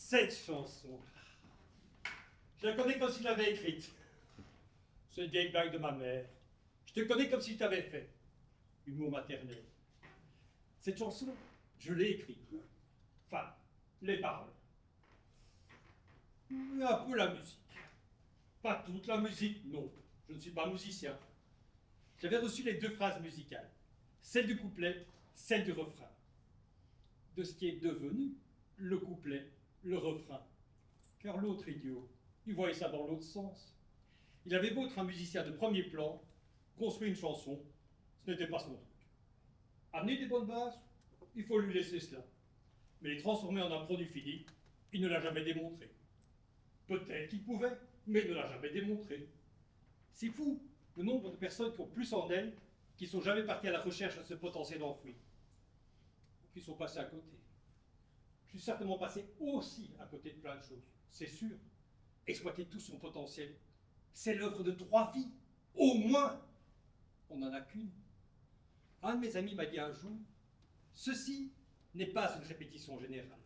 Cette chanson, je la connais comme si je l'avais écrite. C'est une vieille blague de ma mère. Je te connais comme si je t'avais fait. Humour maternel. Cette chanson, je l'ai écrite. Enfin, les paroles. Un peu la musique. Pas toute la musique, non. Je ne suis pas musicien. J'avais reçu les deux phrases musicales. Celle du couplet, celle du refrain. De ce qui est devenu le couplet, le refrain. Car l'autre idiot, il voyait ça dans l'autre sens. Il avait beau être un musicien de premier plan, construire une chanson, ce n'était pas son truc. Amener des bonnes bases, il faut lui laisser cela. Mais les transformer en un produit fini, il ne l'a jamais démontré. Peut-être qu'il pouvait, mais il ne l'a jamais démontré. C'est fou, le nombre de personnes qui ont plus en elles, qui ne sont jamais parties à la recherche de ce potentiel enfoui, qui sont passées à côté. Je suis certainement passé aussi à côté de plein de choses, c'est sûr. Exploiter tout son potentiel, c'est l'œuvre de 3 vies, au moins. On n'en a qu'une. Un de mes amis m'a dit un jour, ceci n'est pas une répétition générale.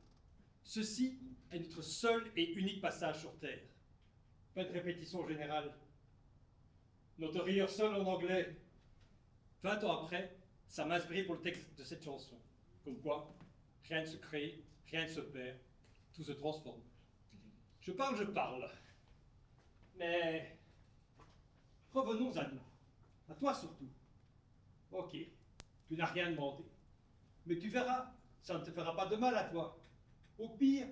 Ceci est notre seul et unique passage sur Terre. Pas de répétition générale. Notre rehearsal en anglais. 20 ans après, ça m'a inspiré pour le texte de cette chanson. Comme quoi, rien ne se crée, rien ne se perd, tout se transforme. Je parle. Mais revenons à nous, à toi surtout. Ok, tu n'as rien demandé. Mais tu verras, ça ne te fera pas de mal à toi. Au pire,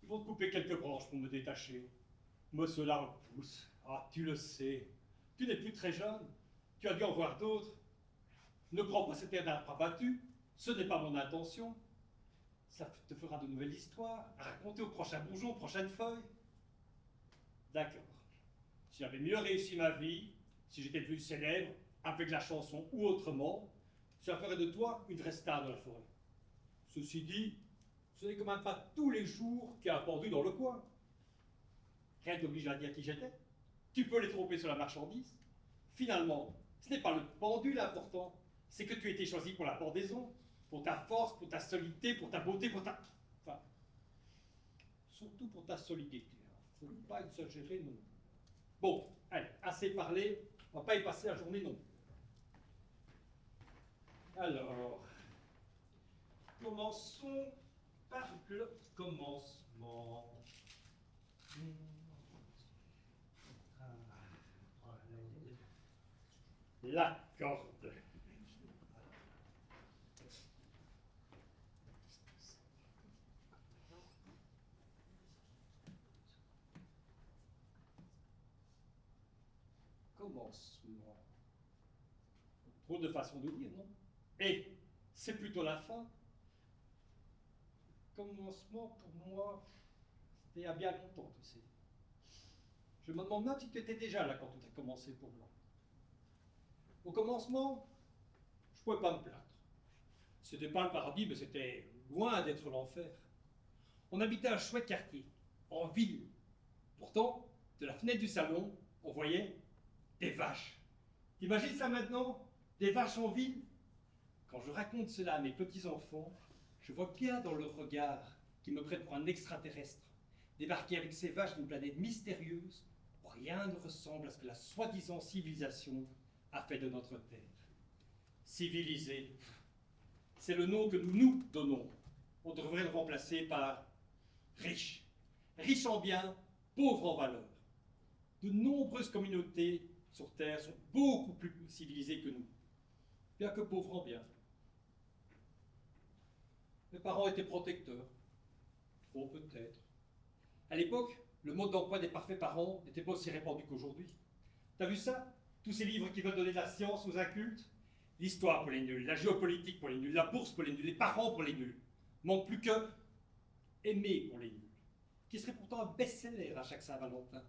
ils vont te couper quelques branches pour me détacher. Me cela repousse. Ah, tu le sais. Tu n'es plus très jeune. Tu as dû en voir d'autres. Ne prends pas cette air d'arbre abattu. Ce n'est pas mon intention. Ça te fera de nouvelles histoires à raconter au prochain bourgeon, aux prochaines feuilles. D'accord. Si j'avais mieux réussi ma vie, si j'étais devenu célèbre, avec la chanson ou autrement, ça ferait de toi une vraie star de la forêt. Ceci dit, ce n'est quand même pas tous les jours qu'il y a un pendu dans le coin. Rien ne t'oblige à dire qui j'étais. Tu peux les tromper sur la marchandise. Finalement, ce n'est pas le pendu l'important, c'est que tu aies été choisi pour la pendaison, pour ta force, pour ta solidité, pour ta beauté, pour ta... Enfin, surtout pour ta solidité. Il ne faut pas exagérer non. Bon, allez, assez parlé, on ne va pas y passer la journée non. Alors, commençons par le commencement. La corde. Commencement. Trop de façons de dire, non? Et c'est plutôt la fin. Commencement, pour moi, c'était il y a bien longtemps, tu sais. Je me demande même si tu étais déjà là quand tout a commencé pour moi. Au commencement, je ne pouvais pas me plaindre. C'était pas le paradis, mais c'était loin d'être l'enfer. On habitait un chouette quartier, en ville. Pourtant, de la fenêtre du salon, on voyait des vaches. T'imagines ça maintenant? Des vaches en ville? Quand je raconte cela à mes petits-enfants, je vois bien dans leur regard qu'ils me prennent pour un extraterrestre, débarqué avec ces vaches d'une planète mystérieuse où rien ne ressemble à ce que la soi-disant civilisation a fait de notre terre. Civilisé, c'est le nom que nous donnons. On devrait le remplacer par riche. Riche en biens, pauvre en valeurs. De nombreuses communautés sur Terre sont beaucoup plus civilisées que nous, bien que pauvres en biens. Mes parents étaient protecteurs. Trop peut-être. À l'époque, le mode d'emploi des parfaits parents n'était pas aussi répandu qu'aujourd'hui. T'as vu ça? Tous ces livres qui veulent donner de la science aux incultes? L'histoire pour les nuls, la géopolitique pour les nuls, la bourse pour les nuls, les parents pour les nuls. Manque plus que aimer pour les nuls, qui serait pourtant un best-seller à chaque Saint-Valentin.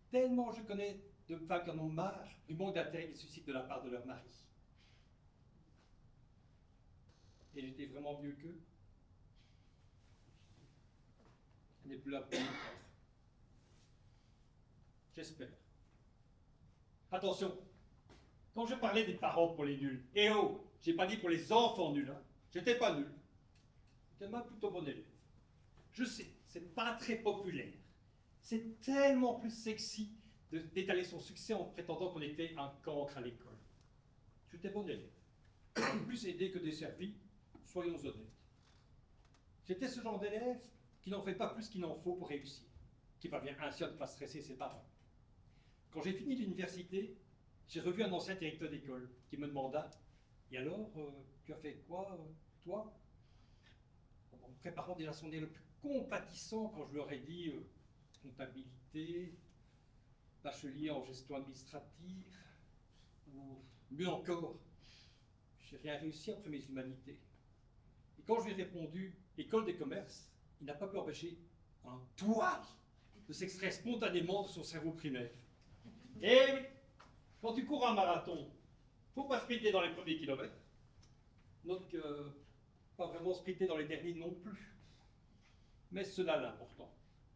Tellement je connais de femmes qui en ont marre du manque d'intérêt qu'ils suscitent de la part de leur mari. Et j'étais vraiment mieux qu'eux. Elle n'est plus là pour nous. J'espère. Attention, quand je parlais des parents pour les nuls, eh oh, j'ai pas dit pour les enfants nuls, hein. J'étais pas nul. J'étais même plutôt bon élève. Je sais, c'est pas très populaire. C'est tellement plus sexy d'étaler son succès en prétendant qu'on était un cancre à l'école. J'étais bon élève. Plus aidé que desservi, soyons honnêtes. J'étais ce genre d'élève qui n'en fait pas plus qu'il n'en faut pour réussir, qui parvient ainsi à ne pas stresser ses parents. Quand j'ai fini l'université, j'ai revu un ancien directeur d'école qui me demanda « Et alors, tu as fait quoi, toi ?» En me préparant déjà son nez le plus compatissant quand je leur ai dit comptabilité, bachelier en gestion administrative, ou mieux encore, j'ai rien réussi après mes humanités. Et quand je lui ai répondu école des commerces, il n'a pas pu empêcher un toi de s'extraire spontanément de son cerveau primaire. Et oui, quand tu cours un marathon, faut pas sprinter dans les premiers kilomètres. Note que pas vraiment sprinter dans les derniers non plus. Mais cela l'important.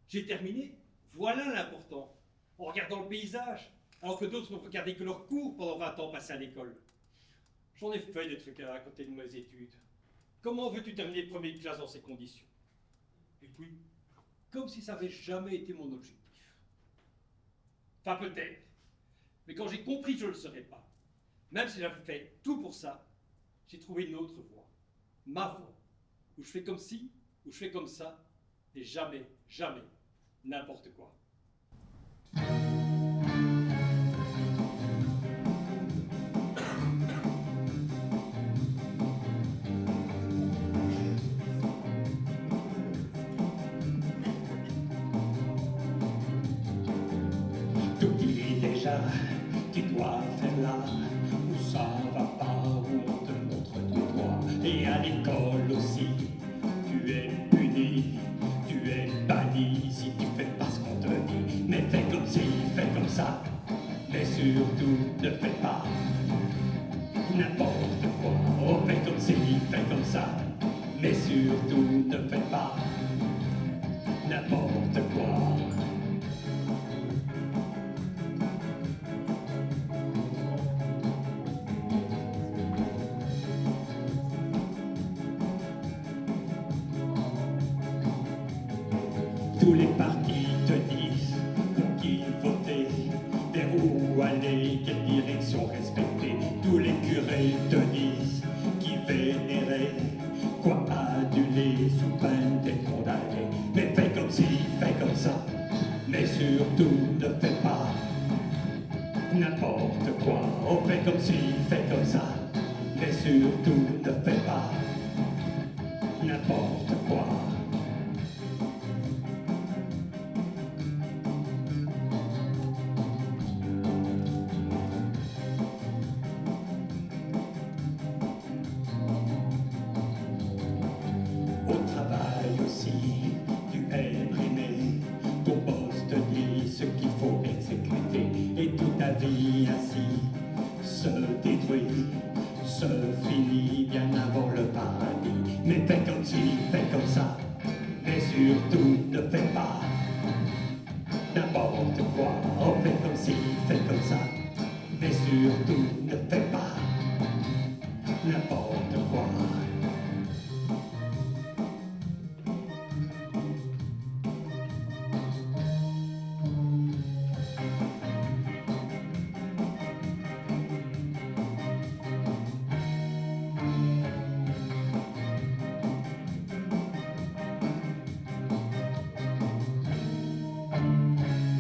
J'ai terminé, voilà l'important. En regardant le paysage, alors que d'autres n'ont regardé que leur cours pendant 20 ans passés à l'école. J'en ai fait des trucs à côté de mes études. Comment veux-tu terminer première classe dans ces conditions? Et puis, comme si ça n'avait jamais été mon objectif. Enfin, peut-être. Mais quand j'ai compris que je ne le serais pas, même si j'avais fait tout pour ça, j'ai trouvé une autre voie. Ma voie. Où je fais comme ci, où je fais comme ça, et jamais, jamais, n'importe quoi. T'oublies déjà, tu dois faire là où ça va pas, où on te montre du doigt. Et à l'école aussi, tu es puni, tu es banni si tu fais pas ce qu'on te dit. Mais fais comme ci, fais comme ça, mais surtout ne fais pas n'importe quoi. Oh, fais comme ci, fais comme ça, mais surtout ne fais pas n'importe quoi. Tous les partis te disent pour qui voter, vers où aller, quelle direction respecter. Tous les curés te disent qui vénérer, quoi aduler sous peine d'être condamné. Mais fais comme ci, fais comme ça, mais surtout ne fais pas n'importe quoi. Oh, fais comme ci, fais comme ça, mais surtout ne fais pas n'importe quoi. Au travail aussi, tu es brimé. Ton boss te dit ce qu'il faut exécuter. Et toute ta vie ainsi se détruit, se finit bien avant le paradis. Mais fais comme ci, fais comme ça, mais surtout ne fais pas n'importe quoi. Oh, fais comme ci, fais comme ça, mais surtout ne fais pas n'importe quoi.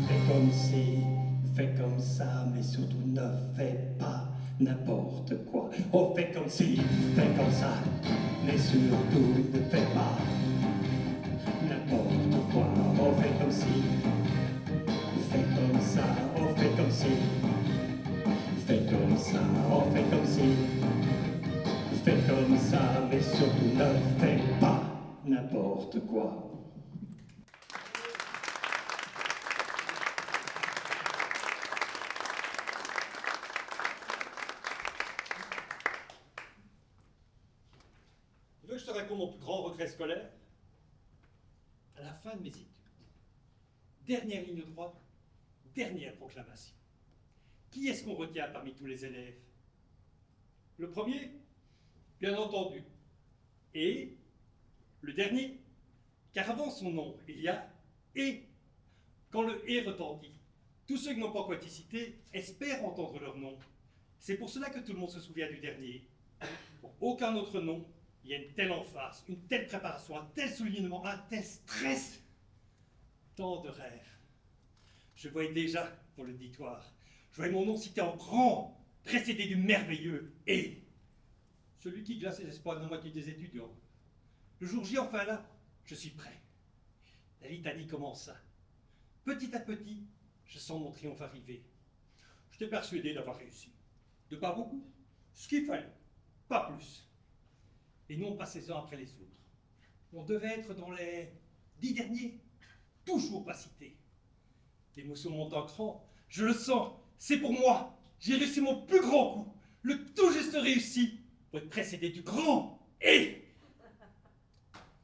Fais comme ci, fais comme ça, mais surtout ne fais pas n'importe quoi. Oh, fais comme ci, fais comme ça, mais surtout ne fais pas n'importe quoi. Oh, fais comme ci, fais comme ça, oh, fais comme ci, fais comme ça, oh, fais comme ci, fais comme ça, mais surtout ne fais pas n'importe quoi. Tu veux que je te raconte mon plus grand regret scolaire? À la fin de mes études, dernière ligne droite, dernière proclamation. Qui est-ce qu'on retient parmi tous les élèves? Le premier, bien entendu. Et le dernier, Car avant son nom, il y a « et ». Quand le « et » retentit, tous ceux qui n'ont pas encore été cités espèrent entendre leur nom. C'est pour cela que tout le monde se souvient du dernier. Pour aucun autre nom, il y a une telle emphase, une telle préparation, un tel soulignement, un tel stress. Tant de rêves. Je voyais déjà pour l'auditoire, je voyais mon nom cité en grand, précédé du merveilleux « et ». Celui qui glace les espoirs de la moitié des étudiants. Le jour J, enfin là, je suis prêt. La litanie commença. Petit à petit, je sens mon triomphe arriver. J'étais persuadé d'avoir réussi. De pas beaucoup, ce qu'il fallait, pas plus. Et nous, on passait les uns après les autres. On devait être dans les 10 derniers, toujours pas cités. L'émotion monte en cran, je le sens, c'est pour moi. J'ai réussi mon plus grand coup, le tout juste réussi, pour être précédé du grand « et ».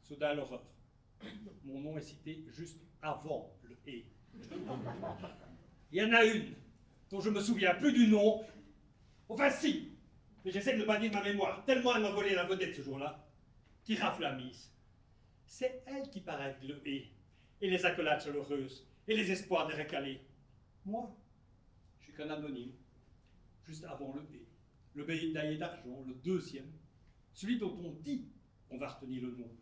Soudain, l'horreur. Mon nom est cité juste avant le « et ». Il y en a une dont je me souviens plus du nom. Enfin si, mais j'essaie de le bannir de ma mémoire, tellement elle m'a volé la vedette ce jour-là, qui rafle la mise. C'est elle qui paraît avec le « et » les accolades chaleureuses, et les espoirs des récalés. Moi, je suis qu'un anonyme, juste avant le « et ». Le médaillé d'argent, le deuxième, celui dont on dit qu'on va retenir le nom,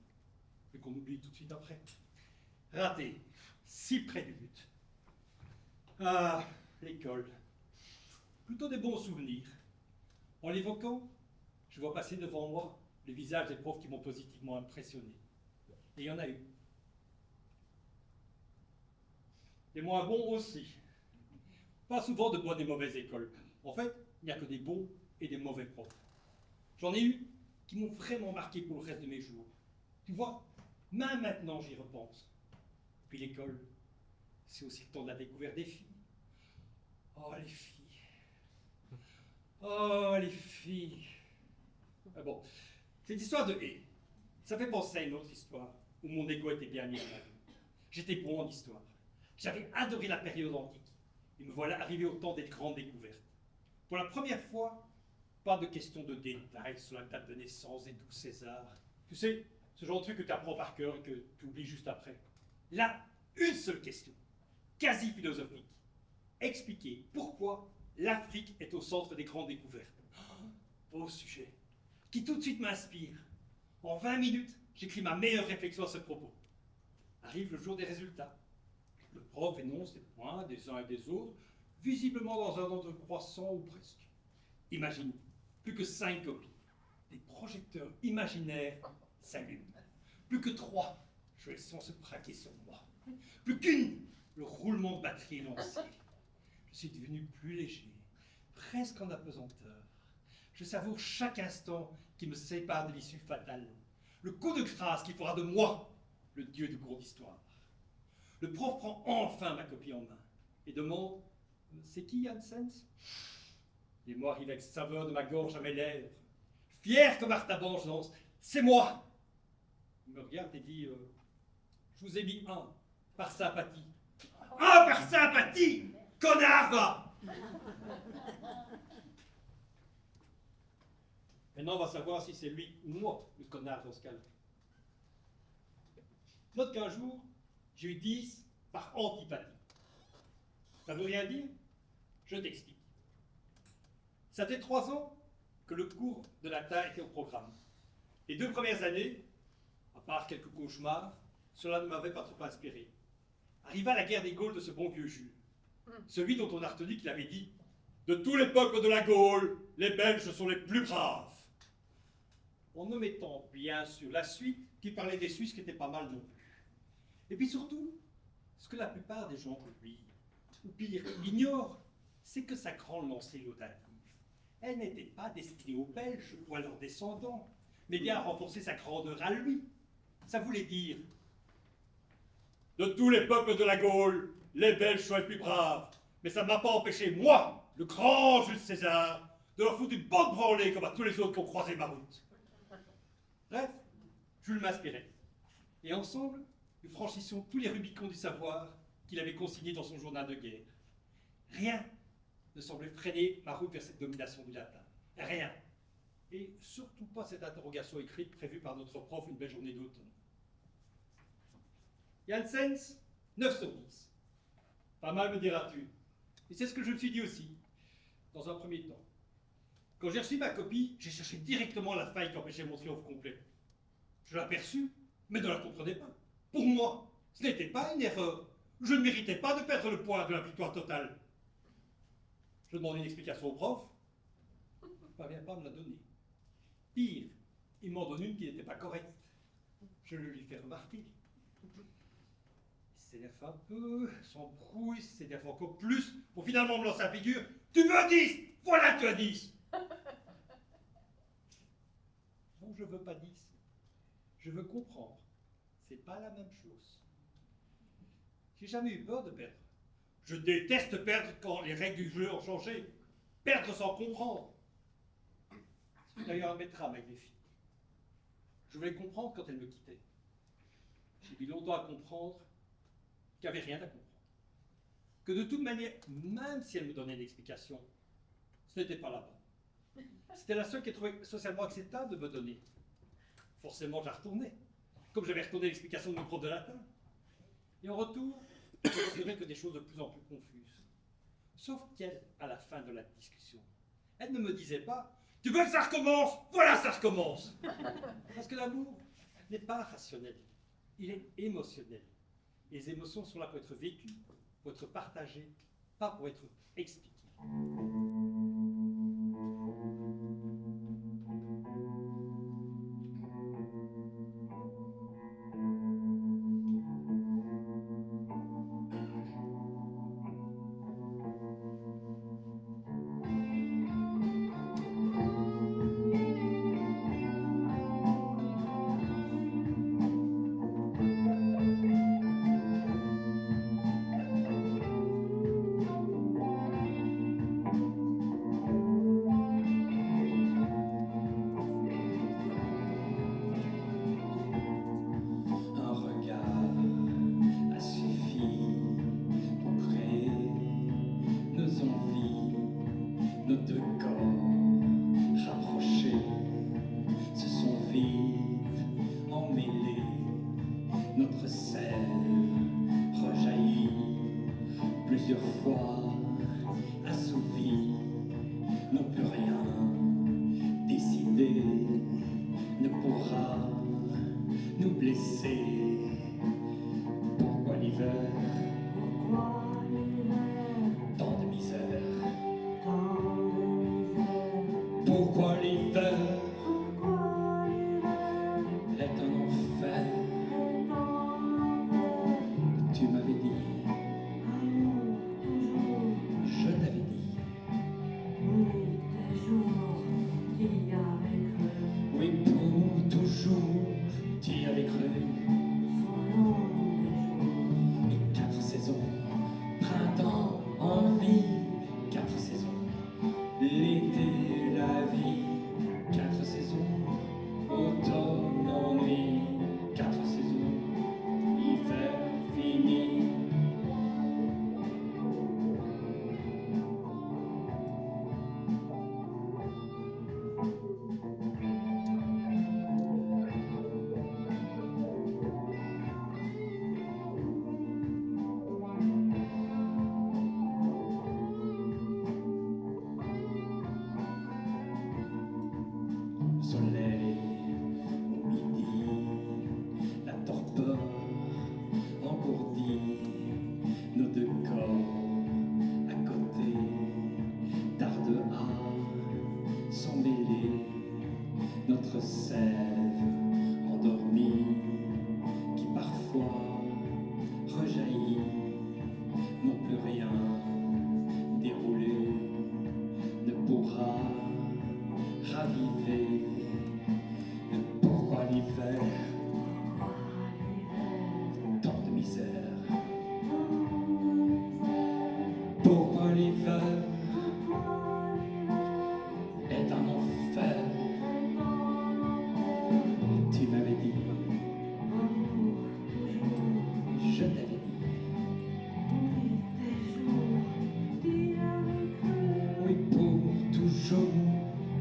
et qu'on oublie tout de suite après. Raté, si près du but. Ah, l'école. Plutôt des bons souvenirs. En l'évoquant, je vois passer devant moi les visages des profs qui m'ont positivement impressionné. Et il y en a eu. Des moins bons aussi. Pas souvent de bonnes et mauvaises écoles. En fait, il n'y a que des bons et des mauvais profs. J'en ai eu qui m'ont vraiment marqué pour le reste de mes jours. Tu vois, même maintenant j'y repense. Puis l'école, c'est aussi le temps de la découverte des filles. Oh les filles. Oh les filles. Ah bon, cette histoire de « et », ça fait penser à une autre histoire où mon ego était bien mis en avant. J'étais bon en histoire. J'avais adoré la période antique. Et me voilà arrivé au temps des grandes découvertes. Pour la première fois, pas de question de détails sur la date de naissance des 12 Césars. Tu sais, ce genre de truc que tu apprends par cœur et que tu oublies juste après. Là, une seule question, quasi philosophique. Expliquer pourquoi l'Afrique est au centre des grandes découvertes. Oh, beau sujet, qui tout de suite m'inspire. En 20 minutes, j'écris ma meilleure réflexion à ce propos. Arrive le jour des résultats. Le prof énonce les points des uns et des autres, visiblement dans un ordre croissant ou presque. Imagine, plus que 5 copies. Des projecteurs imaginaires s'allument. Plus que 3, je les sens se braquer sur moi. Plus qu'une, le roulement de batterie est lancé. Je suis devenu plus léger, presque en apesanteur. Je savoure chaque instant qui me sépare de l'issue fatale. Le coup de grâce qui fera de moi le dieu du cours d'histoire. Le prof prend enfin ma copie en main et demande « C'est qui Janssens ?» Les mots arrivent avec saveur de ma gorge à mes lèvres. Fier comme Artaban, je lance « C'est moi !» Il me regarde et dit « Je vous ai mis un, par sympathie. »« Un par sympathie ! Connard, va !» Maintenant, on va savoir si c'est lui ou moi, le connard dans ce cas-là. Note qu'un jour, j'ai eu 10 par antipathie. Ça veut rien dire? Je t'explique. Ça fait 3 ans que le cours de latin était au programme. Les 2 premières années, à part quelques cauchemars, cela ne m'avait pas trop inspiré. Arriva la guerre des Gaules de ce bon vieux Jules. Celui dont on a retenu qu'il avait dit « De tous les peuples de la Gaule, les Belges sont les plus braves ». En omettant bien sûr la suite qui parlait des Suisses qui étaient pas mal non plus. Et puis surtout, ce que la plupart des gens oublient, ou pire, ignorent, c'est que sa grande lancée laudative, elle n'était pas destinée aux Belges ou à leurs descendants, mais bien à renforcer sa grandeur à lui. Ça voulait dire « De tous les peuples de la Gaule, les Belges sont les plus braves, mais ça ne m'a pas empêché, moi, le grand Jules César, de leur foutre une bonne branlée comme à tous les autres qui ont croisé ma route. » Bref, Jules m'inspirait. Et ensemble, nous franchissions tous les Rubicons du savoir qu'il avait consignés dans son journal de guerre. Rien ne semblait freiner ma route vers cette domination du latin. Rien. Et surtout pas cette interrogation écrite prévue par notre prof une belle journée d'automne. Janssens, 9 sur 10. Pas mal, me diras-tu. Et c'est ce que je me suis dit aussi, dans un premier temps. Quand j'ai reçu ma copie, j'ai cherché directement la faille qui empêchait mon triomphe complet. Je l'aperçus, mais ne la comprenais pas. Pour moi, ce n'était pas une erreur. Je ne méritais pas de perdre le poids de la victoire totale. Je demandais une explication au prof. Il ne parvient pas à me la donner. Pire, il m'en donne une qui n'était pas correcte. Je le lui fais remarquer. Il s'énerve un peu, s'embrouille, s'énerve encore plus, pour finalement me lancer la figure. Tu veux 10? Voilà, tu as 10. Non, je veux pas 10. Je veux comprendre. C'est pas la même chose. J'ai jamais eu peur de perdre. Je déteste perdre quand les règles du jeu ont changé. Perdre sans comprendre. C'est d'ailleurs un de mes trames avec les filles. Je voulais comprendre quand elles me quittaient. J'ai mis longtemps à comprendre qu'il n'y avait rien à comprendre. Que de toute manière, même si elles me donnaient une explication, ce n'était pas la bonne. C'était la seule qu'elle trouvait socialement acceptable de me donner. Forcément, je la retournais. Comme j'avais retourné l'explication de mon prof de latin. Et en retour, je ne recevais que des choses de plus en plus confuses. Sauf qu'elle, à la fin de la discussion, elle ne me disait pas « Tu veux que ça recommence? Voilà, ça recommence !» Parce que l'amour n'est pas rationnel, il est émotionnel. Les émotions sont là pour être vécues, pour être partagées, pas pour être expliquées.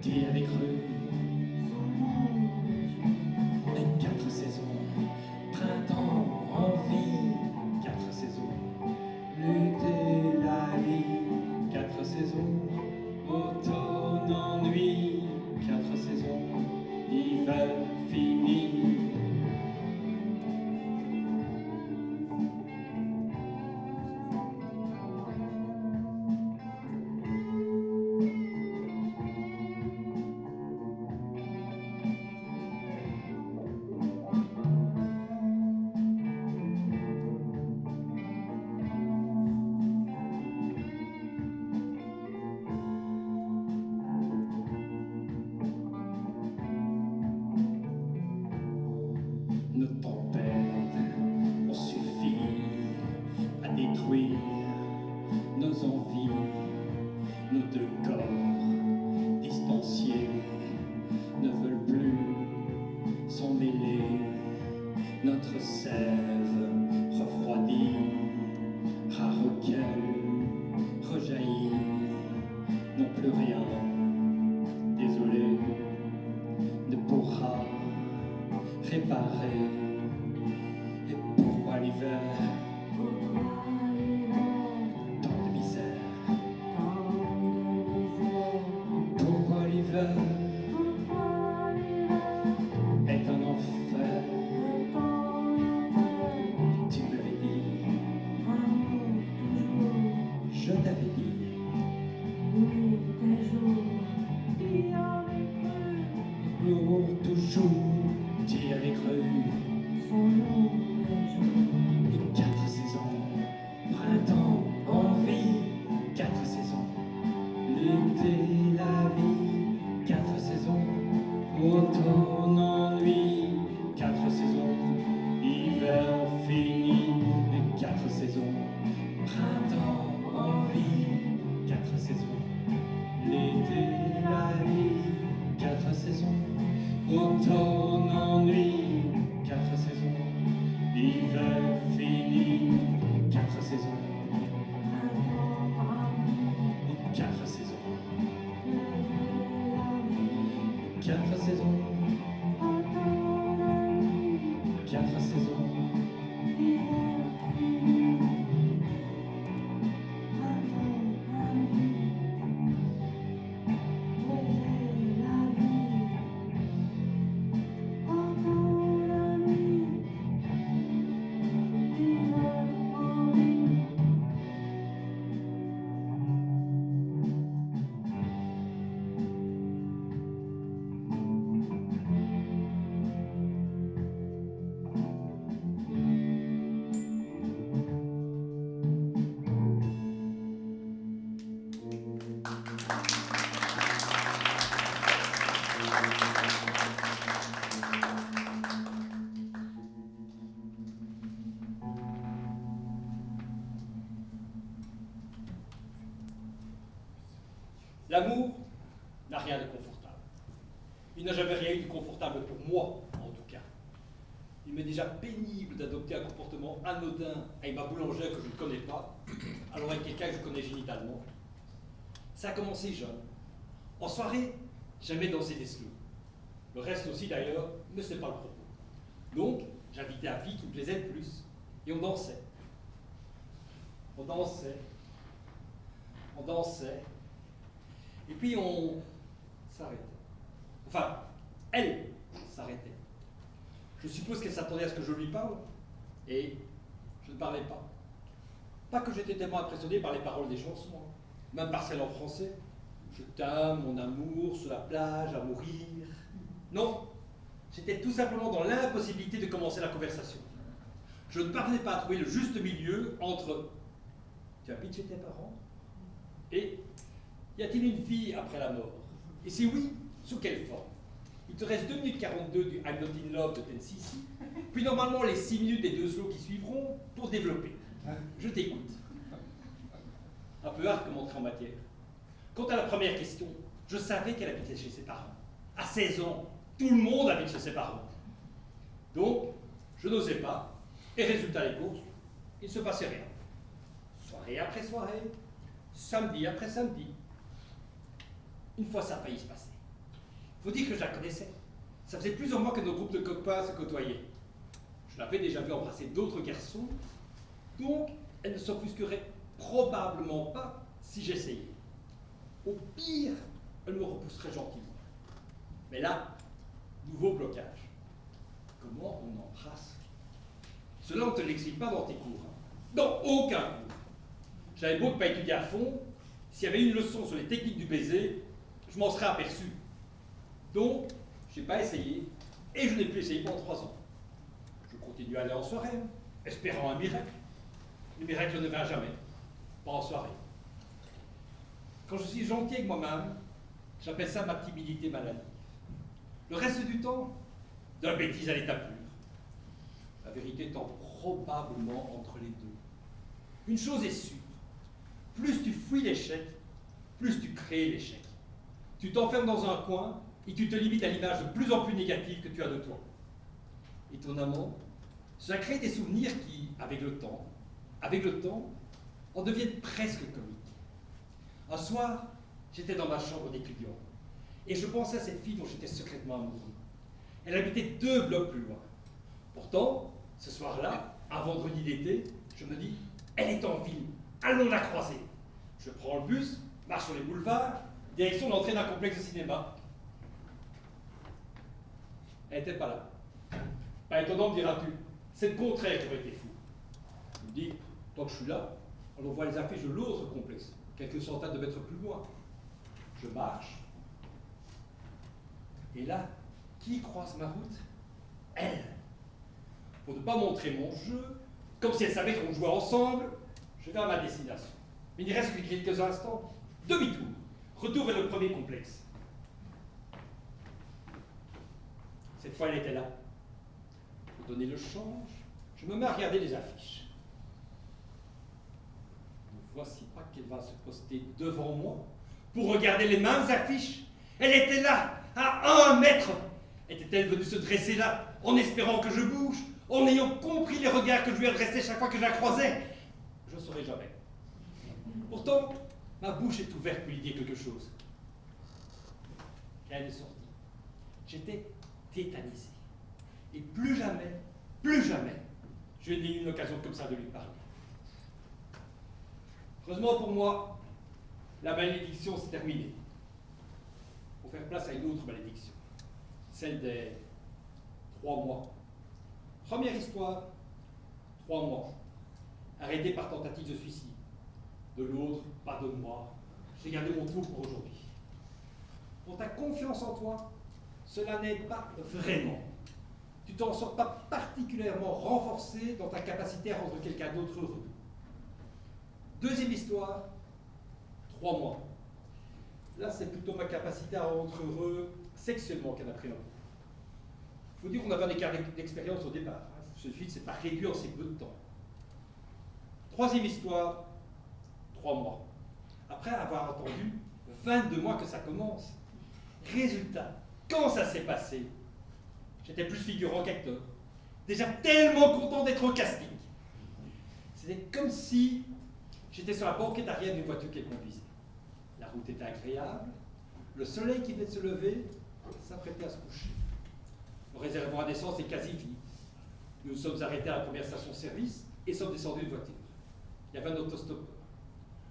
T'y avais cru. sève refroidie, rare auquel rejaillit, non plus rien, désolé, ne pourra réparer. Et pourquoi l'hiver, tant de misère, pourquoi l'hiver est un enfer? Tu m'avais dit, je t'avais dit, jour toujours, tu y avais cru. 4 saisons, printemps, envie, 4 saisons, l'été, la vie, 4 saisons, automne, ennui, 4 saisons, hiver fini, 4 saisons, printemps, envie, 4 saisons, l'été, la vie, 4 saisons, automne, ennui, 4 saisons, hiver fini, 4 saisons, 4 saisons, 4 saisons, 4 saisons. L'amour n'a rien de confortable. Il n'a jamais rien eu de confortable pour moi, en tout cas. Il m'est déjà pénible d'adopter un comportement anodin avec ma boulangère que je ne connais pas, alors avec quelqu'un que je connais génitalement. Ça a commencé jeune. En soirée, j'aimais danser des slows. Le reste aussi, d'ailleurs, ne c'est pas le propos. Donc, j'invitais à vie qui me plaisait le plus. Et on dansait. On dansait. On dansait. Et puis on s'arrêtait. Enfin, elle s'arrêtait. Je suppose qu'elle s'attendait à ce que je lui parle, et je ne parlais pas. Pas que j'étais tellement impressionné par les paroles des chansons, même par celles en français. Je t'aime, mon amour, sur la plage, à mourir. Non, j'étais tout simplement dans l'impossibilité de commencer la conversation. Je ne parvenais pas à trouver le juste milieu entre « tu habites chez tes parents ?» et « y a-t-il une vie après la mort ?» Et si oui, sous quelle forme? Il te reste 2 minutes 42 du I'm Not in Love de Ten-CC, puis normalement les 6 minutes des 2 slows qui suivront pour développer. Je t'écoute. Un peu hard comme entrée en matière. Quant à la première question, je savais qu'elle habitait chez ses parents. À 16 ans, tout le monde habite chez ses parents. Donc, je n'osais pas, et résultat des courses, il ne se passait rien. Soirée après soirée, samedi après samedi. Une fois, ça a failli se passer. Faut dire que je la connaissais. Ça faisait plusieurs mois que nos groupes de copains se côtoyaient. Je l'avais déjà vu embrasser d'autres garçons, donc elle ne s'offusquerait probablement pas si j'essayais. Au pire, elle me repousserait gentiment. Mais là, nouveau blocage. Comment on embrasse? Cela, on ne te l'explique pas dans tes cours. Dans aucun cours. J'avais beau ne pas étudier à fond, s'il y avait une leçon sur les techniques du baiser, je m'en serais aperçu. Donc, je n'ai pas essayé, et je n'ai plus essayé pendant 3 ans. Je continue à aller en soirée, espérant un miracle. Le miracle ne vint jamais, pas en soirée. Quand je suis gentil avec moi-même, j'appelle ça ma timidité maladive. Le reste du temps, de la bêtise à l'état pur. La vérité étant probablement entre les deux. Une chose est sûre, plus tu fuis l'échec, plus tu crées l'échec. Tu t'enfermes dans un coin et tu te limites à l'image de plus en plus négative que tu as de toi. Et ton amant, Cela crée des souvenirs qui, avec le temps, en deviennent presque comiques. Un soir, j'étais dans ma chambre d'étudiant et je pensais à cette fille dont j'étais secrètement amoureux. Elle habitait 2 blocs plus loin. Pourtant, ce soir-là, un vendredi d'été, je me dis, elle est en ville, allons la croiser. Je prends le bus, marche sur les boulevards, direction l'entrée d'un complexe de cinéma. Elle n'était pas là. Pas étonnant, me diras-tu. C'est le contraire qui aurait été fou. Je me dis, tant que je suis là, on voit les affiches de l'autre complexe, quelques centaines de mètres plus loin. Je marche. Et là, qui croise ma route? Elle. Pour ne pas montrer mon jeu, comme si elle savait qu'on jouait ensemble, je vais à ma destination. Mais il n'y reste que quelques instants. Demi-tour. Retour vers le premier complexe. Cette fois, elle était là. Pour donner le change, je me mets à regarder les affiches. Ne voici pas qu'elle va se poster devant moi pour regarder les mêmes affiches. Elle était là, à 1 mètre. Était-elle venue se dresser là, en espérant que je bouge, en ayant compris les regards que je lui adressais chaque fois que je la croisais? Je ne saurais jamais. Pourtant, ma bouche est ouverte pour lui dire quelque chose. Elle est sortie. J'étais tétanisé. Et plus jamais, je n'ai eu une occasion comme ça de lui parler. Heureusement pour moi, la malédiction s'est terminée. Pour faire place à une autre malédiction, celle des 3 mois. Première histoire, 3 mois. Arrêté par tentative de suicide. De l'autre, pardonne-moi, j'ai gardé mon tour pour aujourd'hui. Pour ta confiance en toi, cela n'aide pas vraiment. Tu t'en sors pas particulièrement renforcé dans ta capacité à rendre quelqu'un d'autre heureux. Deuxième histoire, 3 mois. Là, c'est plutôt ma capacité à rendre heureux sexuellement qu'elle a pris un coup. Il faut dire qu'on avait un écart d'expérience au départ. Ce suite s'est pas réduit en si peu de temps. Troisième histoire, 3 mois. Après avoir attendu 22 mois que ça commence. Résultat, quand ça s'est passé, j'étais plus figurant qu'acteur. Déjà tellement content d'être au casting. C'était comme si j'étais sur la banquette arrière d'une voiture qu'elle conduisait. La route était agréable, le soleil qui venait de se lever s'apprêtait à se coucher. Le réservoir d'essence est quasi vide. Nous nous sommes arrêtés à la première station-service et sommes descendus de voiture. Il y avait un autostoppeur.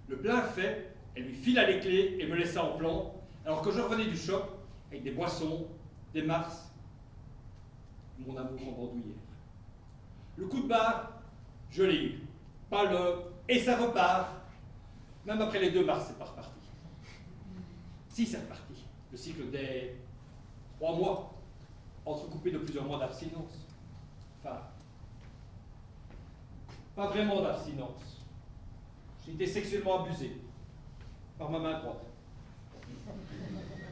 Le plein fait, elle lui fila les clés et me laissa en plan, alors que je revenais du shop avec des boissons, des mars, mon amour en bandoulière. Le coup de barre, je l'ai eu. Pas le « et ça repart ». Même après les 2 mars, c'est pas reparti. Si, c'est reparti. Le cycle des 3 mois, entrecoupé de plusieurs mois d'abstinence. Enfin, pas vraiment d'abstinence. J'ai été sexuellement abusé par ma main droite.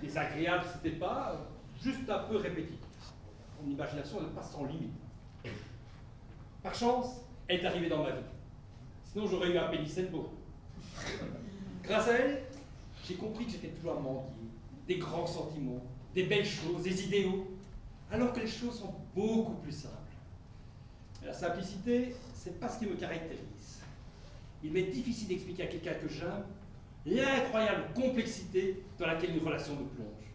Désagréable, c'était pas, juste un peu répétitif. Mon imagination n'est pas sans limite. Par chance, elle est arrivée dans ma vie. Sinon, j'aurais eu un pénicilline. Grâce à elle, j'ai compris que j'étais toujours à mendier, des grands sentiments, des belles choses, des idéaux, alors que les choses sont beaucoup plus simples. Mais la simplicité, c'est pas ce qui me caractérise. Il m'est difficile d'expliquer à quelqu'un que j'aime l'incroyable complexité dans laquelle une relation me plonge.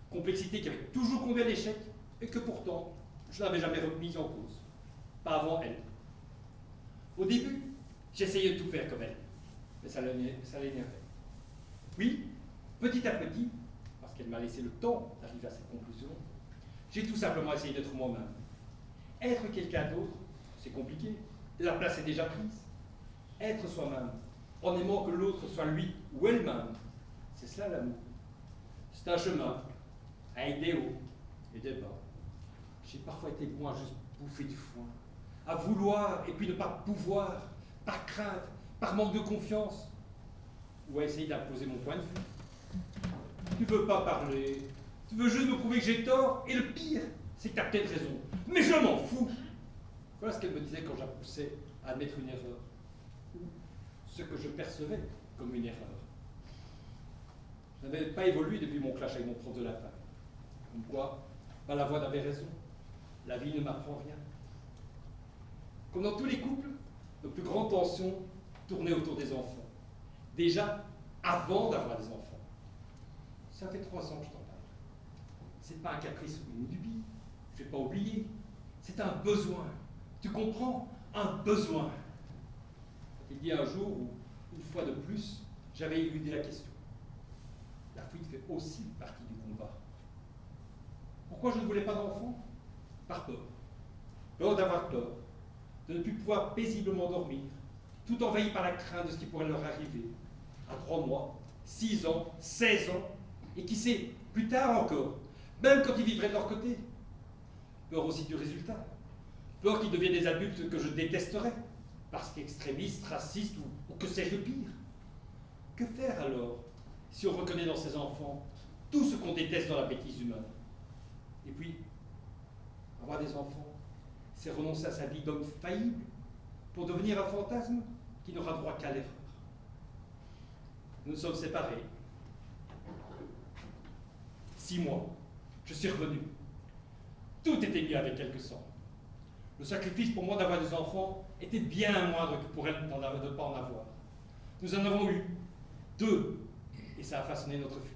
Complexité qui avait toujours conduit à l'échec et que pourtant, je n'avais jamais remise en cause. Pas avant elle. Au début, j'essayais de tout faire comme elle, mais ça l'énervait. Puis, petit à petit, parce qu'elle m'a laissé le temps d'arriver à cette conclusion, j'ai tout simplement essayé d'être moi-même. Être quelqu'un d'autre, c'est compliqué. La place est déjà prise. Être soi-même, en aimant que l'autre soit lui ou elle-même, c'est cela l'amour. C'est un chemin, avec des hauts et des bas. J'ai parfois été bon à juste bouffer du foin, à vouloir et puis ne pas pouvoir, par crainte, par manque de confiance, ou à essayer d'imposer mon point de vue. Tu veux pas parler, tu veux juste me prouver que j'ai tort, et le pire, c'est que tu as peut-être raison. Mais je m'en fous. Voilà ce qu'elle me disait quand j'appoussais à admettre une erreur, ou ce que je percevais comme une erreur. Je n'avais pas évolué depuis mon clash avec mon prof de latin. Comme quoi, la voix avait raison. La vie ne m'apprend rien. Comme dans tous les couples, nos plus grandes tensions tournaient autour des enfants. Déjà avant d'avoir des enfants. Ça fait 3 ans que je t'en parle. C'est pas un caprice ou une lubie, je vais pas oublier. C'est un besoin. Tu comprends? Un besoin. Il y a un jour où, une fois de plus, j'avais éludé la question. La fuite fait aussi partie du combat. Pourquoi je ne voulais pas d'enfant? Par peur. Peur d'avoir peur, de ne plus pouvoir paisiblement dormir, tout envahi par la crainte de ce qui pourrait leur arriver. À 3 mois, 6 ans, 16 ans, et qui sait, plus tard encore, même quand ils vivraient de leur côté. Peur aussi du résultat. Peur qu'ils deviennent des adultes que je détesterais, parce qu'extrémistes, racistes ou que sais-je de pire. Que faire alors, si on reconnaît dans ces enfants tout ce qu'on déteste dans la bêtise humaine? Et puis, avoir des enfants, c'est renoncer à sa vie d'homme faillible pour devenir un fantasme qui n'aura droit qu'à l'erreur. Nous nous sommes séparés. 6 mois, je suis revenu. Tout était mieux avec quelques sang. Le sacrifice pour moi d'avoir des enfants était bien moindre que pour elle de ne pas en avoir. Nous en avons eu 2, et ça a façonné notre futur.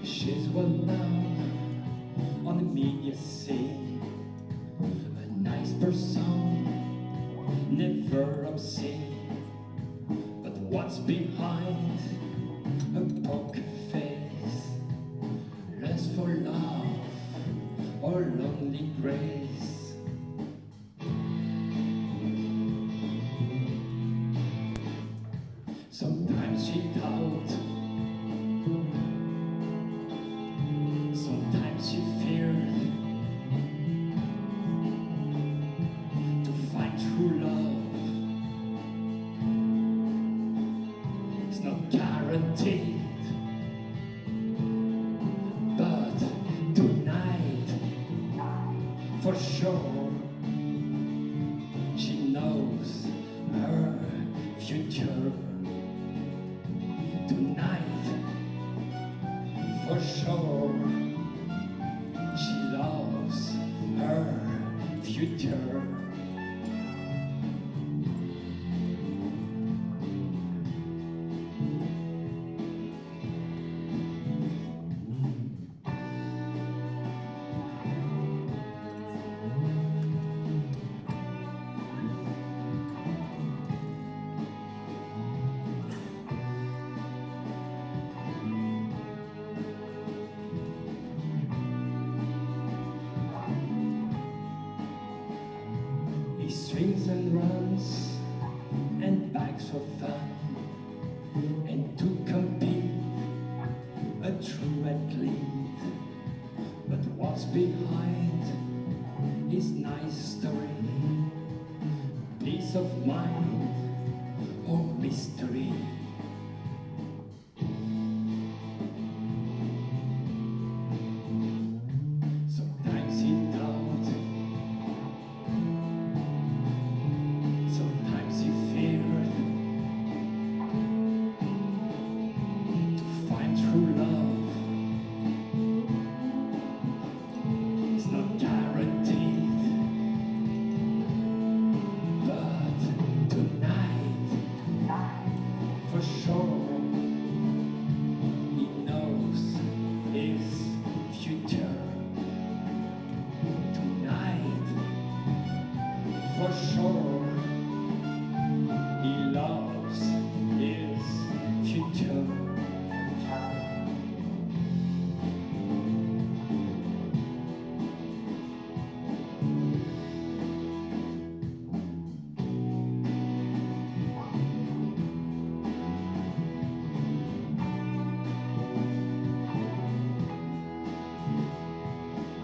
She's well known on the media scene, a nice person, never obscene. But what's behind a poker face? Lust for love or lonely grace? Sometimes she doubt, sometimes she feared to find true love. It's not guaranteed, but tonight, for sure, she knows her future. Tonight, for sure, she loves her future. He swings and runs and bags for fun, and to compete, a true athlete. But what's behind his nice story? Peace of mind or mystery? Sometimes he doubts, sometimes he feared to find true love. It's not guaranteed, but tonight, for sure, he knows his future. Tonight, for sure, he loves his future.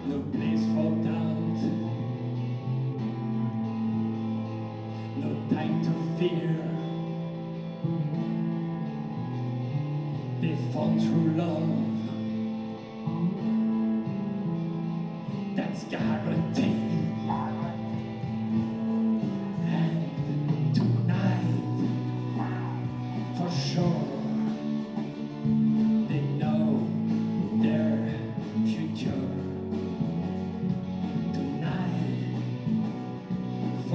No place for doubt, no time to fear. They found true love, that's guaranteed.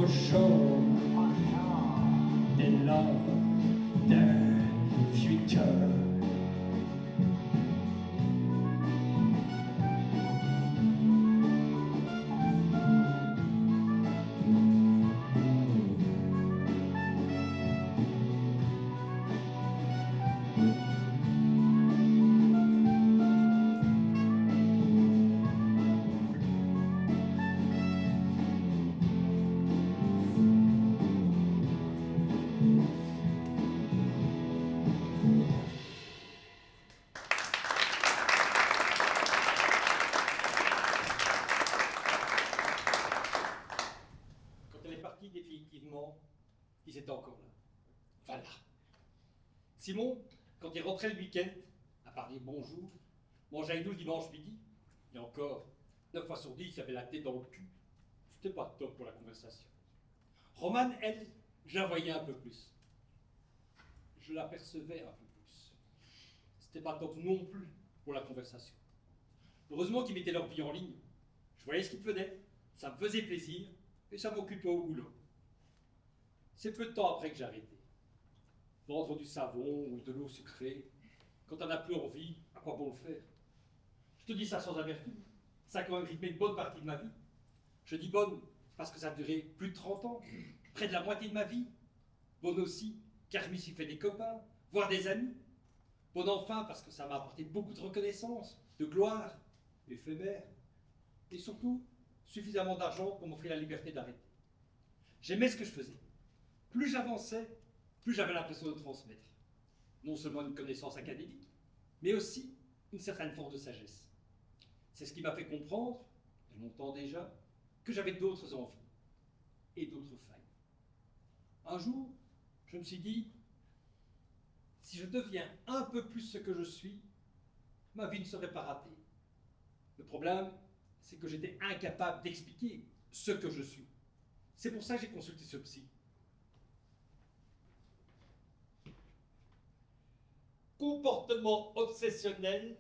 for sure. They love their future. Quand elle est partie définitivement, ils étaient encore là. Voilà. Simon, quand il rentrait le week-end, à part dire bonjour, mangeait avec nous le dimanche midi, et encore, 9 fois sur 10, il avait la tête dans le cul. C'était pas top pour la conversation. Romane, elle, je la voyais un peu plus. Je l'apercevais un peu plus. C'était pas top non plus pour la conversation. Heureusement qu'ils mettaient leur vie en ligne. Je voyais ce qu'ils venaient, ça me faisait plaisir, et ça m'occupait au boulot. C'est peu de temps après que j'ai arrêté. Vendre du savon ou de l'eau sucrée, quand on n'a plus envie, à quoi bon le faire? Je te dis ça sans amertume. Ça a quand même rythmé une bonne partie de ma vie. Je dis bonne parce que ça a duré plus de 30 ans, près de la moitié de ma vie. Bonne aussi, car je m'y suis fait des copains, voire des amis. Bonne enfin parce que ça m'a apporté beaucoup de reconnaissance, de gloire, éphémère, et surtout suffisamment d'argent pour m'offrir la liberté d'arrêter. J'aimais ce que je faisais. Plus j'avançais, plus j'avais l'impression de transmettre. Non seulement une connaissance académique, mais aussi une certaine forme de sagesse. C'est ce qui m'a fait comprendre, il y a longtemps déjà, que j'avais d'autres envies et d'autres failles. Un jour, je me suis dit, si je deviens un peu plus ce que je suis, ma vie ne serait pas ratée. Le problème, c'est que j'étais incapable d'expliquer ce que je suis. C'est pour ça que j'ai consulté ce psy. Comportement obsessionnel,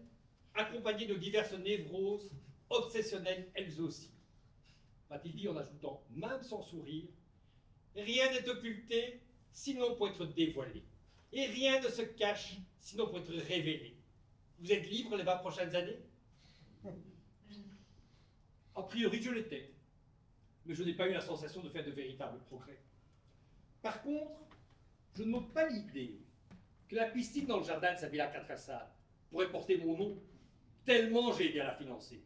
accompagné de diverses névroses, obsessionnelles elles aussi. M'a-t-il dit en ajoutant, même sans sourire, rien n'est occulté, sinon pour être dévoilé. Et rien ne se cache, sinon pour être révélé. Vous êtes libre les 20 prochaines années? A priori, je l'étais. Mais je n'ai pas eu la sensation de faire de véritables progrès. Par contre, je ne m'ôte pas l'idée que la piscine dans le jardin de sa villa 4 façades pourrait porter mon nom, tellement j'ai aidé à la financer.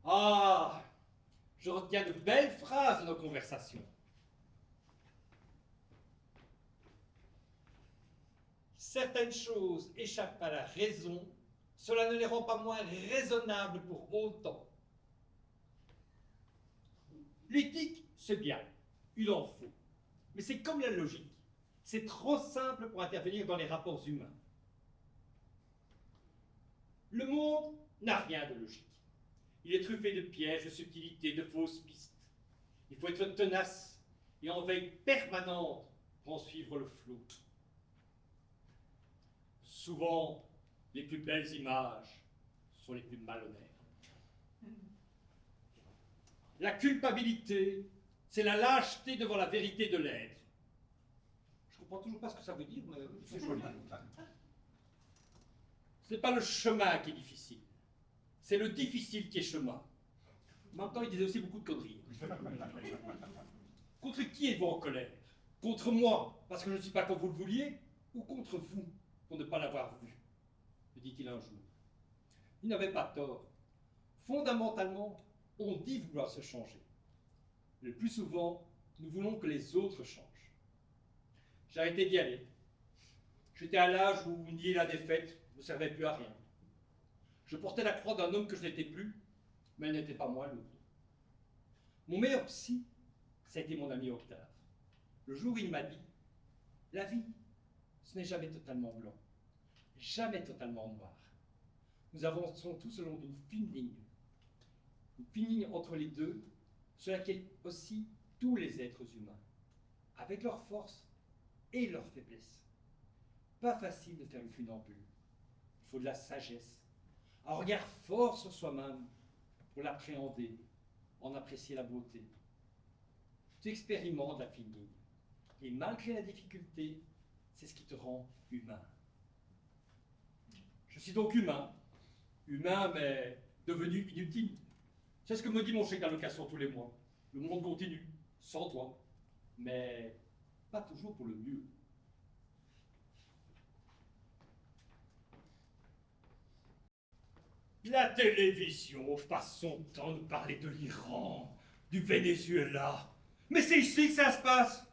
Ah, je retiens de belles phrases de nos conversations. Certaines choses échappent à la raison, cela ne les rend pas moins raisonnables pour autant. L'éthique, c'est bien, il en faut. Mais c'est comme la logique. C'est trop simple pour intervenir dans les rapports humains. Le monde n'a rien de logique. Il est truffé de pièges, de subtilités, de fausses pistes. Il faut être tenace et en veille permanente pour en suivre le flot. Souvent, les plus belles images sont les plus malhonnêtes. La culpabilité, c'est la lâcheté devant la vérité de l'être. Je ne comprends toujours pas ce que ça veut dire, mais c'est joli. Ce n'est pas le chemin qui est difficile, c'est le difficile qui est chemin. En même temps, il disait aussi beaucoup de conneries. Contre qui êtes-vous en colère? Contre moi, parce que je ne suis pas comme vous le vouliez, ou contre vous, pour ne pas l'avoir vu, me dit-il un jour. Il n'avait pas tort. Fondamentalement, on dit vouloir se changer. Le plus souvent, nous voulons que les autres changent. J'ai arrêté d'y aller. J'étais à l'âge où nier la défaite ne servait plus à rien. Je portais la croix d'un homme que je n'étais plus, mais elle n'était pas moi l'autre. Mon meilleur psy, ça a été mon ami Octave. Le jour où il m'a dit, la vie, ce n'est jamais totalement blanc, jamais totalement noir. Nous avançons tous le long d'une fine ligne entre les deux, sur laquelle aussi tous les êtres humains, avec leurs forces et leurs faiblesses. Pas facile de faire le funambule. Il faut de la sagesse, un regard fort sur soi-même pour l'appréhender, en apprécier la beauté. tu expérimentes la fine ligne. Et malgré la difficulté, c'est ce qui te rend humain. Je suis donc humain. Humain, mais devenu inutile. C'est ce que me dit mon chèque d'allocation tous les mois. Le monde continue, sans toi. Mais pas toujours pour le mieux. La télévision passe son temps à nous parler de l'Iran, du Venezuela. Mais c'est ici que ça se passe.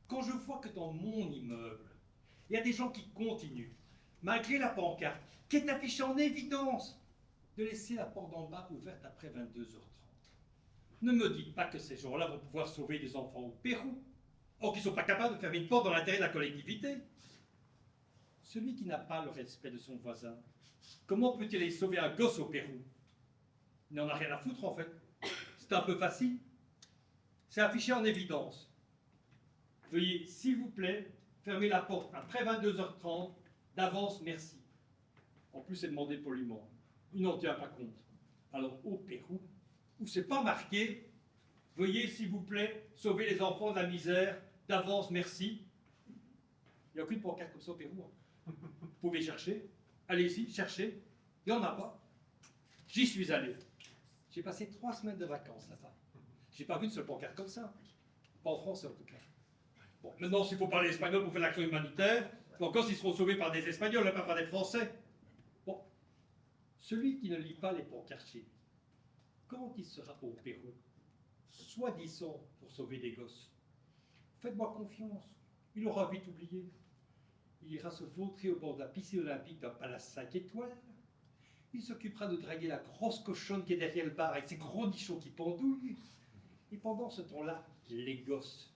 Quand je vois que dans mon immeuble, il y a des gens qui continuent, malgré la pancarte, qui est affichée en évidence, de laisser la porte d'en bas ouverte après 22h30. Ne me dites pas que ces gens-là vont pouvoir sauver des enfants au Pérou, or qu'ils ne sont pas capables de fermer une porte dans l'intérêt de la collectivité. Celui qui n'a pas le respect de son voisin, comment peut-il aller sauver un gosse au Pérou? Il n'en a rien à foutre en fait. C'est un peu facile. C'est affiché en évidence. Veuillez, s'il vous plaît, fermer la porte après 22h30. D'avance, merci. En plus, c'est demandé poliment. Il n'en tient pas compte. Alors, au Pérou, où c'est pas marqué, veuillez, s'il vous plaît, sauver les enfants de la misère. D'avance, merci. Il n'y a aucune pancarte comme ça au Pérou. Hein. Vous pouvez chercher. Allez-y, cherchez. Il n'y en a pas. J'y suis allé. J'ai passé 3 semaines de vacances là-bas. J'ai pas vu de seule pancarte comme ça. Pas en français en tout cas. Bon, maintenant, s'il faut parler espagnol pour faire l'action humanitaire, encore s'ils seront sauvés par des Espagnols, pas par des Français. Bon, celui qui ne lit pas les pancartiers, quand il sera au Pérou, soi-disant pour sauver des gosses, faites-moi confiance, il aura vite oublié. Il ira se vautrer au bord de la piscine olympique d'un palace 5 étoiles. Il s'occupera de draguer la grosse cochonne qui est derrière le bar avec ses gros nichons qui pendouillent. Et pendant ce temps-là, les gosses,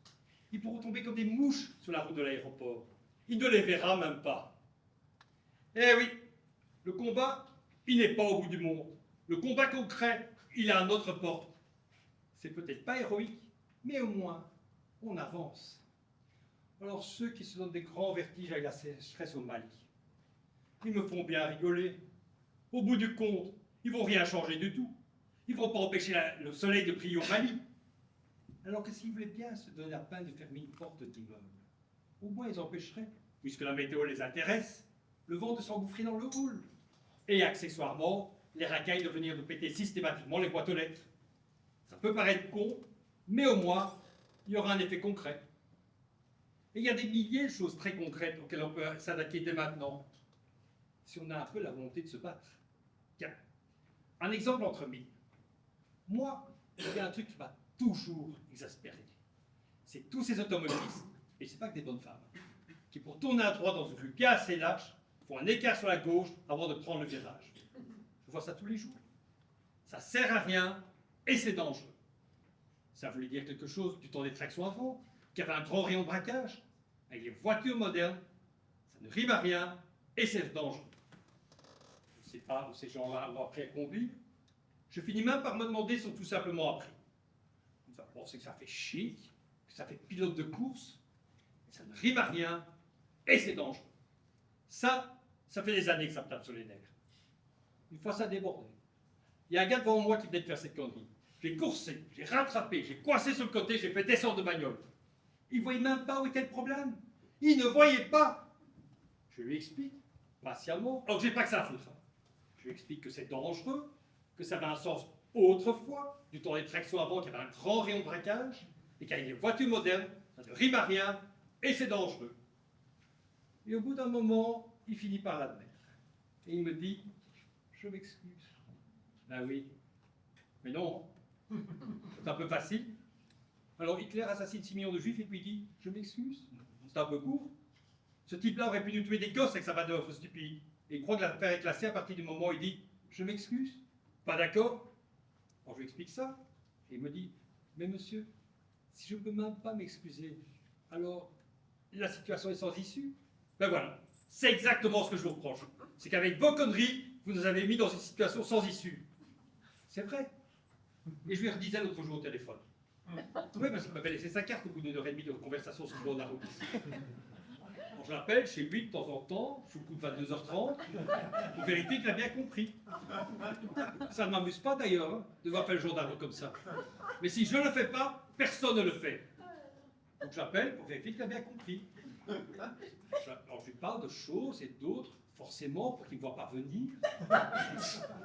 ils pourront tomber comme des mouches sur la route de l'aéroport. Il ne les verra même pas. Eh oui, le combat, il n'est pas au bout du monde. Le combat concret, il est à notre porte. C'est peut-être pas héroïque, mais au moins, on avance. Alors ceux qui se donnent des grands vertiges avec la sécheresse au Mali, ils me font bien rigoler. Au bout du compte, ils vont rien changer du tout. Ils vont pas empêcher le soleil de briller au Mali. Alors que s'ils voulaient bien se donner la peine de fermer une porte d'immeuble, au moins ils empêcheraient, puisque la météo les intéresse, le vent de s'engouffrer dans le hall. Et accessoirement, les racailles de venir nous péter systématiquement les boîtes aux lettres. Ça peut paraître con, mais au moins, il y aura un effet concret. Et il y a des milliers de choses très concrètes auxquelles on peut s'attaquer dès maintenant, si on a un peu la volonté de se battre. Tiens, un exemple entre mille. Moi, il y a un truc qui m'a toujours exaspéré. C'est tous ces automobilistes, et c'est pas que des bonnes femmes, qui pour tourner à droite dans une rue bien assez large, font un écart sur la gauche avant de prendre le virage. Je vois ça tous les jours. Ça sert à rien et c'est dangereux. Ça voulait dire quelque chose du temps des tractions avant, qui avait un grand rayon de braquage. Avec les voitures modernes, ça ne rime à rien et c'est dangereux. Je ne sais pas où ces gens-là ont appris à conduire. Je finis même par me demander si ont tout simplement appris. On va penser que ça fait chic, que ça fait pilote de course, ça ne rime à rien et c'est dangereux. Ça fait des années que ça me tape sur les nerfs. Une fois ça a débordé. Il y a un gars devant moi qui venait de faire cette connerie. J'ai coursé, j'ai rattrapé, j'ai coincé sur le côté, j'ai fait descendre de bagnole. Il ne voyait même pas où était le problème. Il ne voyait pas. Je lui explique, patiemment, alors que j'ai pas que ça à foutre. Je lui explique que c'est dangereux, que ça avait un sens autrefois, du temps des tractions avant, qu'il y avait un grand rayon de braquage, et qu'avec les voitures modernes, ça ne rime à rien, et c'est dangereux. Et au bout d'un moment, il finit par l'admettre. Et il me dit, je m'excuse. Ben oui, mais non, c'est un peu facile. Alors Hitler assassine 6 millions de juifs et puis il dit, je m'excuse. C'est un peu court. Ce type-là aurait pu nous tuer des gosses avec sa manœuvre stupide. Et il croit que l'affaire est classée à partir du moment où il dit, je m'excuse. Pas d'accord? Alors je lui explique ça. Et il me dit, mais monsieur, si je ne peux même pas m'excuser, alors la situation est sans issue. Ben voilà, c'est exactement ce que je vous reproche. C'est qu'avec vos conneries, vous nous avez mis dans une situation sans issue. C'est vrai. Et je lui redisais l'autre jour au téléphone. Oui, parce qu'il m'avait laissé sa carte au bout d'une heure et demie de conversation sur le bord de la route. Alors, je l'appelle chez lui de temps en temps, sous le coup de 22h30, pour vérifier qu'il a bien compris. Ça ne m'amuse pas d'ailleurs, hein, de voir faire le gendarme comme ça. Mais si je ne le fais pas, personne ne le fait. Donc j'appelle pour vérifier qu'il a bien compris. Alors je lui parle de choses et d'autres, forcément, pour qu'il ne me voit pas venir.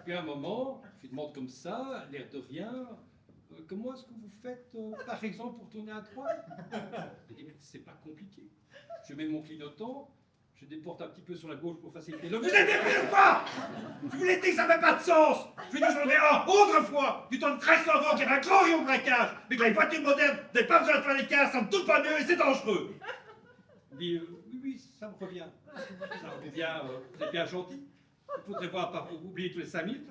Puis à un moment, je lui demande comme ça, l'air de rien, comment est-ce que vous faites, par exemple, pour tourner à droite? Je dis, mais c'est pas compliqué. Je mets mon clignotant, je déporte un petit peu sur la gauche pour faciliter. Donc vous êtes débile ou pas? Je vous l'ai dit que ça n'avait pas de sens. Je vous ai dit un autrefois, du temps de 1300 avant, qu'il y avait un grand rayon de braquage, mais que les voitures modernes n'avaient pas besoin de faire l'écart, ça ne tourne pas mieux et c'est dangereux. Il dit, oui, oui, ça me revient. Ça me revient, vous êtes bien gentil. Il faudrait voir, pas vous oublier tous les 5 minutes,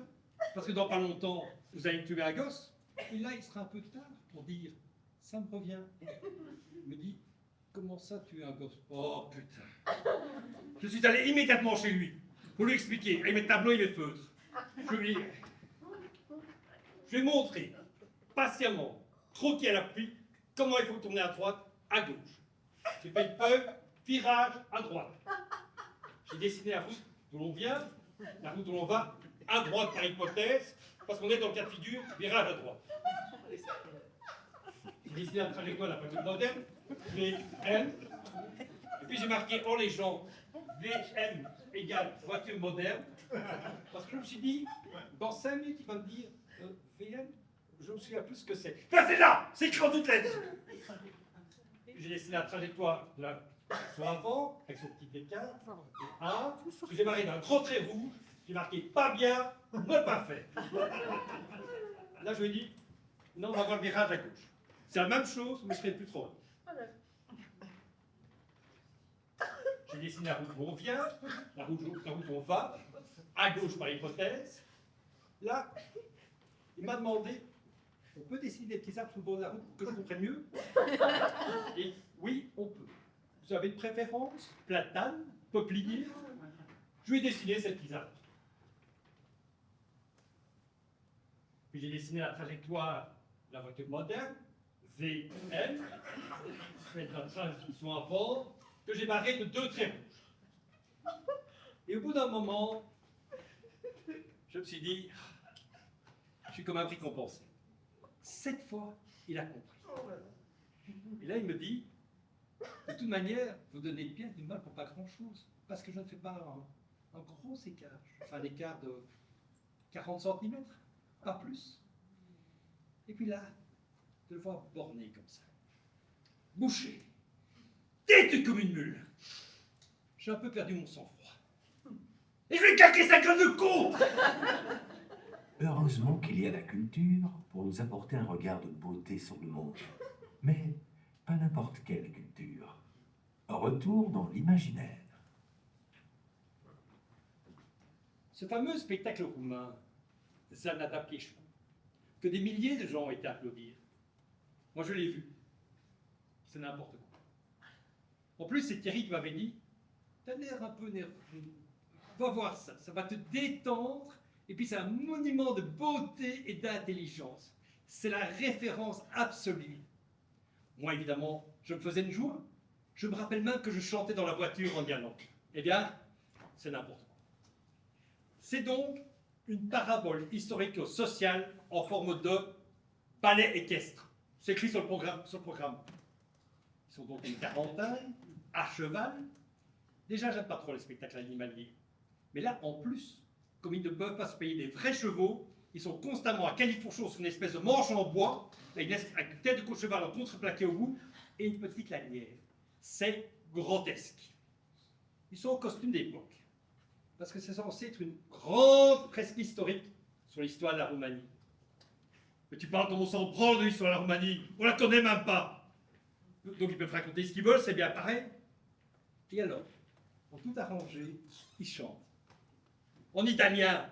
parce que dans pas longtemps, vous allez me tuer un gosse. Et là, il sera un peu tard pour dire, ça me revient. Il me dit, comment ça tuer un gosse? Oh putain. Je suis allé immédiatement chez lui, pour lui expliquer, avec mes tableaux et mes feutres. Je lui ai montré, patiemment, croqué à la pluie, comment il faut tourner à droite, à gauche. J'ai fait une feuille, virage à droite. J'ai dessiné la route d'où l'on vient, la route où l'on va, à droite par hypothèse, parce qu'on est dans le cas de figure, virage à droite. J'ai dessiné la trajectoire de la voiture moderne, VM, et puis j'ai marqué en légende VM égale voiture moderne, parce que je me suis dit, dans 5 minutes, il va me dire VM, je me souviens plus ce que c'est. Ben c'est là, c'est écrit en toutes lettres. J'ai dessiné la trajectoire de la soit avant, avec son petit écart, que j'ai marqué d'un gros trait rouge, j'ai marqué pas bien, ne pas fait. Là, je lui ai dit, non, on va voir le virage à gauche. C'est la même chose, mais je serai plus trop loin. J'ai dessiné la route où on vient, la route où on va, à gauche par hypothèse. Là, il m'a demandé, on peut dessiner des petits arbres sur le bord de la route pour que je comprenne mieux? Et oui, on peut. Vous avez de préférence platane, peuplier? Je lui ai dessiné ces petits arbres. Puis j'ai dessiné la trajectoire de la voiture moderne, VM, c'est la transition avant, que j'ai barré de 2 traits rouges. Et au bout d'un moment, je me suis dit, je suis comme un récompensé. Cette fois, il a compris. Et là, il me dit, de toute manière, vous donnez bien du mal pour pas grand-chose, parce que je ne fais pas un gros écart. Je fais un écart de 40 cm, pas plus. Et puis là, de le voir borné comme ça, bouché, têtu comme une mule. J'ai un peu perdu mon sang-froid. Et je vais claquer sa gueule de con! Heureusement qu'il y a la culture pour nous apporter un regard de beauté sur le monde. Mais pas n'importe quelle culture. Retour dans l'imaginaire. Ce fameux spectacle roumain, Zanata Piechou, que des milliers de gens ont été applaudir. Moi, je l'ai vu. C'est n'importe quoi. En plus, c'est Thierry qui m'avait dit, t'as l'air un peu nerveux. Va voir ça, ça va te détendre. Et puis, c'est un monument de beauté et d'intelligence. C'est la référence absolue. Moi, évidemment, je me faisais une joie. Je me rappelle même que je chantais dans la voiture en galant. Eh bien, c'est n'importe quoi. C'est donc une parabole historico-sociale en forme de ballet équestre. C'est écrit sur le programme. Ils sont donc une quarantaine, à cheval. Déjà, j'aime pas trop les spectacles animaliers. Mais là, en plus, comme ils ne peuvent pas se payer des vrais chevaux, ils sont constamment à califourchon sur une espèce de manche en bois, avec une tête de coup de cheval en contreplaqué au bout, et une petite lanière. C'est grotesque. Ils sont au costume d'époque, parce que c'est censé être une grande fresque historique sur l'histoire de la Roumanie. Mais tu parles comme on s'en branle de l'histoire de la Roumanie, on la connaît même pas. Donc ils peuvent raconter ce qu'ils veulent, c'est bien pareil. Et alors, pour tout arranger, ils chantent. En italien.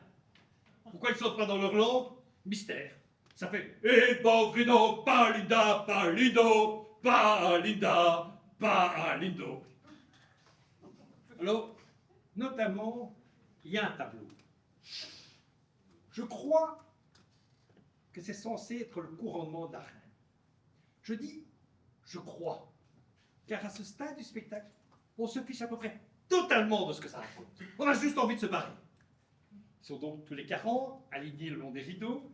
Pourquoi ils ne chantent pas dans leur langue? Mystère. Ça fait Eh bovrino, palinda, palindo, palinda, palindo. Alors, notamment, il y a un tableau. Je crois que c'est censé être le couronnement de la reine. Je dis je crois, car à ce stade du spectacle, On se fiche à peu près totalement de ce que ça raconte. On a juste envie de se barrer. Ils sont donc tous les 40, alignés le long des rideaux.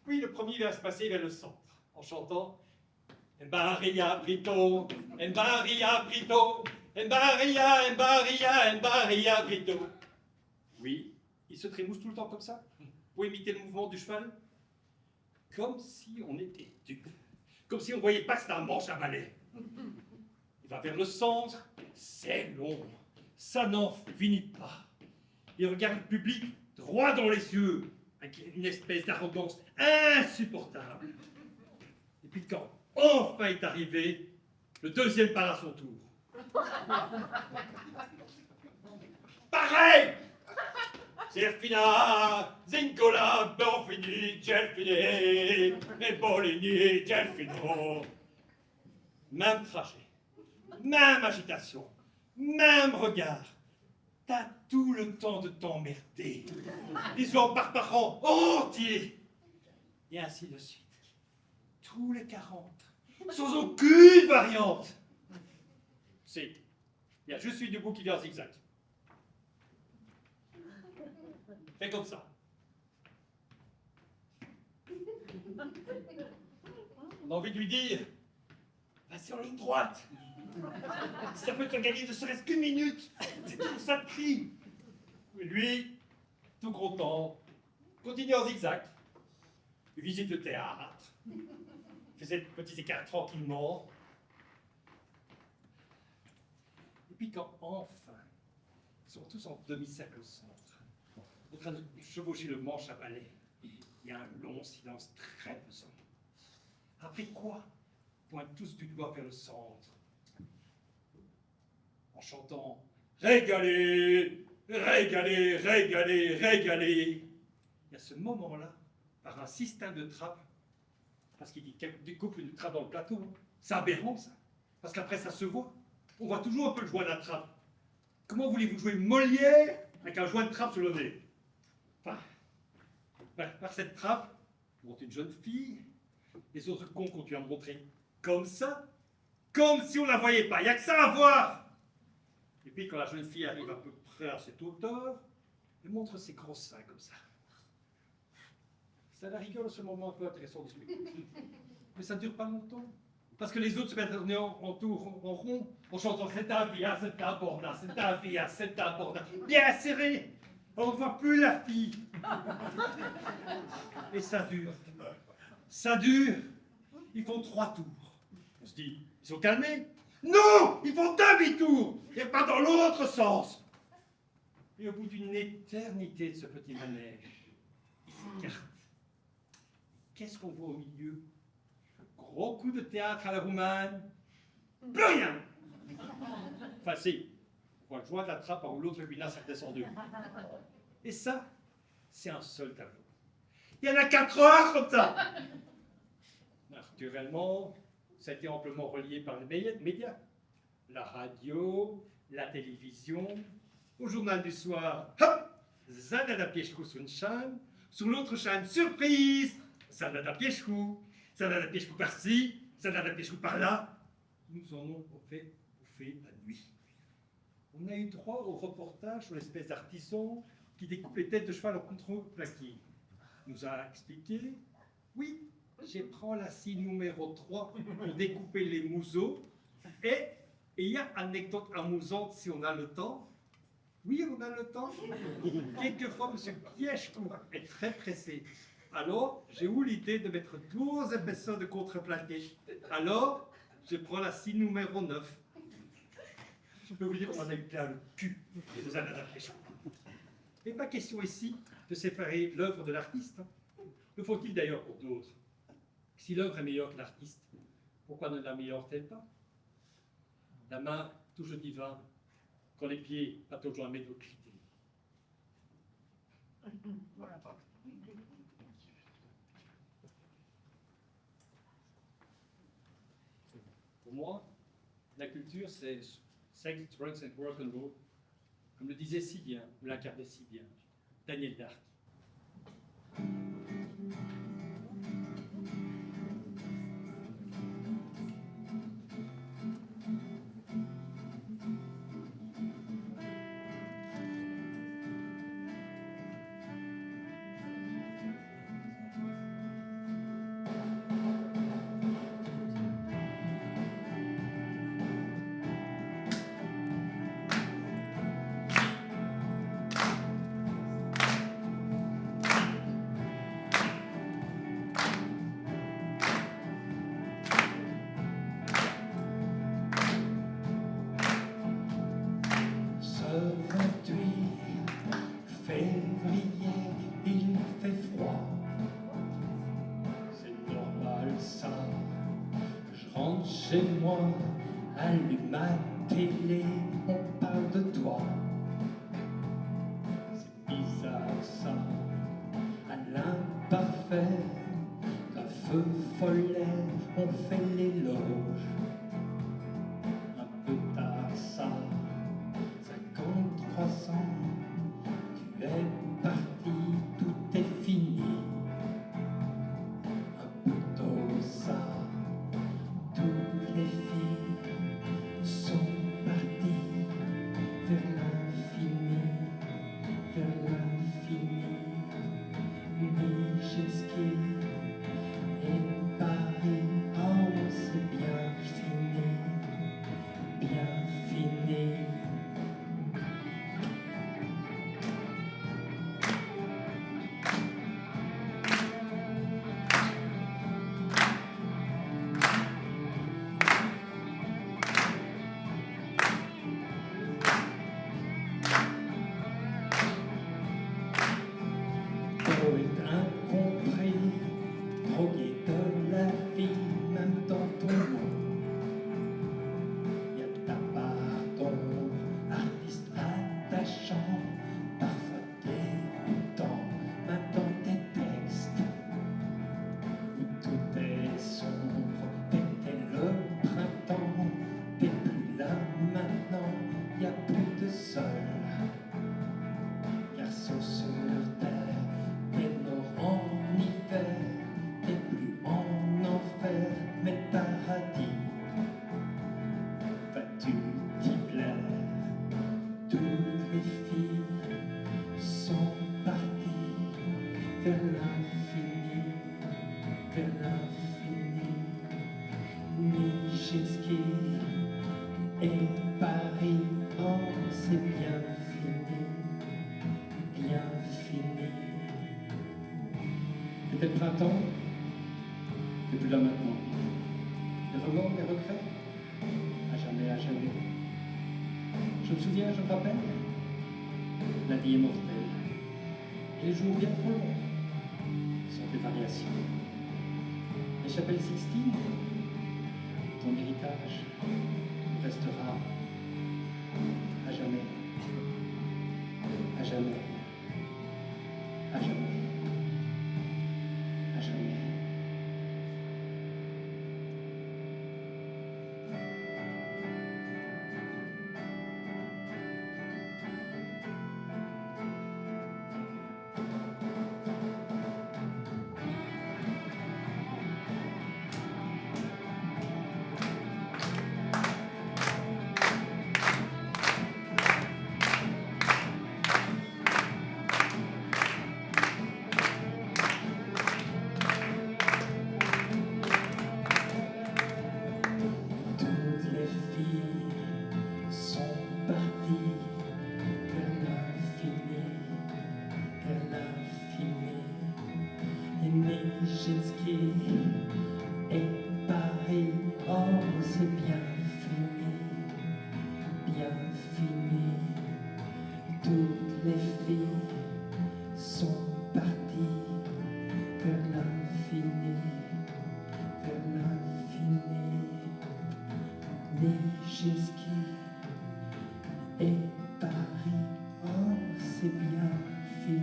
Puis le premier va se passer vers le centre, en chantant Mbaria Brito, Mbaria Brito, Mbaria, Mbaria, Mbaria Brito. Oui, il se trémousse tout le temps comme ça, pour imiter le mouvement du cheval. Comme si on était dupes, comme si on ne voyait pas que c'était un manche à balai. Il va vers le centre, c'est long, ça n'en finit pas. Il regarde le public droit dans les yeux, avec une espèce d'arrogance insupportable. Et puis quand enfin est arrivé, le deuxième part à son tour. Pareil! Zerfina, Zingola, Bonfini, Gelfini, Bolini, Gelfino. Même trajet, même agitation, même regard. T'as tout le temps de t'emmerder. Les gens par parents entiers. Et ainsi de suite. Tous les 40. Sans aucune variante. C'est. Il y a juste une debout qui vient en zigzag. Fais comme ça. On a envie de lui dire, vas-y en ligne droite. Ça peut te gagner ne serait-ce qu'une minute. C'est tout ça de prix. Et lui, tout content, continue en zigzag. Il visite le théâtre. Faisait de petits écarts tranquillement. Et puis quand enfin, ils sont tous en demi-cercle au centre, en train de chevaucher le manche à balai, il y a un long silence très pesant. Après quoi, ils pointent tous du doigt vers le centre, en chantant « Régalez, régalez, régalez, régalez ». Et à ce moment-là, par un système de trappe, parce qu'il découpe une trappe dans le plateau, c'est aberrant ça, parce qu'après ça se voit. On voit toujours un peu le joint de la trappe. Comment voulez-vous jouer Molière avec un joint de trappe sur le nez? Enfin, par cette trappe, monte une jeune fille, les autres cons continuent à me montrer comme ça, comme si on ne la voyait pas, il n'y a que ça à voir. Et puis quand la jeune fille arrive à peu près à cette hauteur, elle montre ses gros seins comme ça. Ça la rigole ce moment un peu intéressant du spectacle. Mais ça ne dure pas longtemps. Parce que les autres se mettent à tourner en tour, en rond, en chantant c'est un via, c'est un borda, c'est un via, c'est un borda. Bien serré. On ne voit plus la fille. Et ça dure. Ça dure. Ils font 3 tours. On se dit, ils sont calmés. Non, ils font demi-tour. Et pas dans l'autre sens. Et au bout d'une éternité de ce petit manège, ils s'écartent. Qu'est-ce qu'on voit au milieu? Gros coup de théâtre à la roumaine. Plus rien. Enfin si, on voit le joint de la trappe où l'autre guinasse est descendu. Et ça, c'est un seul tableau. Il y en a 4 heures comme ça. Naturellement, ça a été amplement relié par les médias. La radio, la télévision, au journal du soir, hop, Zanada Piechkou sur une chaîne, sur l'autre chaîne, surprise, Zanada Piechkou, Zanada Piechkou par-ci, Zanada Piechkou par-là. Nous en avons fait bouffer la nuit. On a eu droit au reportage sur l'espèce d'artisan qui découpe les têtes de cheval en contreplaqué. Il nous a expliqué, oui, je prends la scie numéro 3 pour découper les museaux. Et il y a anecdote amusante si on a le temps. Oui, on a le temps. Quelquefois, M. Piechkou est très pressé. Alors, j'ai eu l'idée de mettre 12 épaisseurs de contreplaqué. Alors, je prends la scie numéro 9. Je peux vous dire qu'on en a eu plein le cul de Zanada Piechkou. Et pas question ici de séparer l'œuvre de l'artiste. Le faut-il d'ailleurs pour d'autres? Si l'œuvre est meilleure que l'artiste, pourquoi ne l'améliore-t-elle pas? La main touche le divin, quand les pieds pataugeant à médiocrité. Pour moi, la culture, c'est sex, drugs and rock and roll, comme le disait si bien, ou l'incarnait si bien, Daniel Darc. Chez moi, allume ma télé, on parle de toi. C'est bizarre ça, à l'imparfait, d'un feu follet, on fait l'éloge. Un peu tard ça, 53 ans, tu es parti, tout est fini. Un peu tôt ça, toutes les filles sont parties vers l'infini, vers l'infini. Nijinsky et Paris, oh c'est bien fini, bien fini. Poète incompris, drogué de la vie, même dans ton nom. Y'a ta part d'ombre, artiste attachant, parfois déroutant, même dans tes textes. Où tout est sombre, t'étais le printemps, t'es plus là maintenant, y'a plus de sol. Garçon sur terre, t'es mort en hiver, t'es plus en enfer, mais le paradis, vas-tu t'y plaire? Toutes les filles sont parties vers l'infini, vers l'infini. Nijinsky et Paris, oh c'est bien fini, bien fini. C'était le printemps, t'es plus là maintenant. Les remords, les regrets, à jamais, à jamais. Je me souviens, je me rappelle, la vie est mortelle, et les jours bien trop longs sont des variations. Les chapelles Sixtine, ton héritage restera à jamais, à jamais, à jamais, à jamais. Toutes les filles sont parties vers l'infini, vers l'infini. Et Nijinsky et Paris, oh c'est bien fini, bien fini. Toutes les filles sont parties vers l'infini, vers l'infini. Nijinsky et Paris, oh c'est bien fini.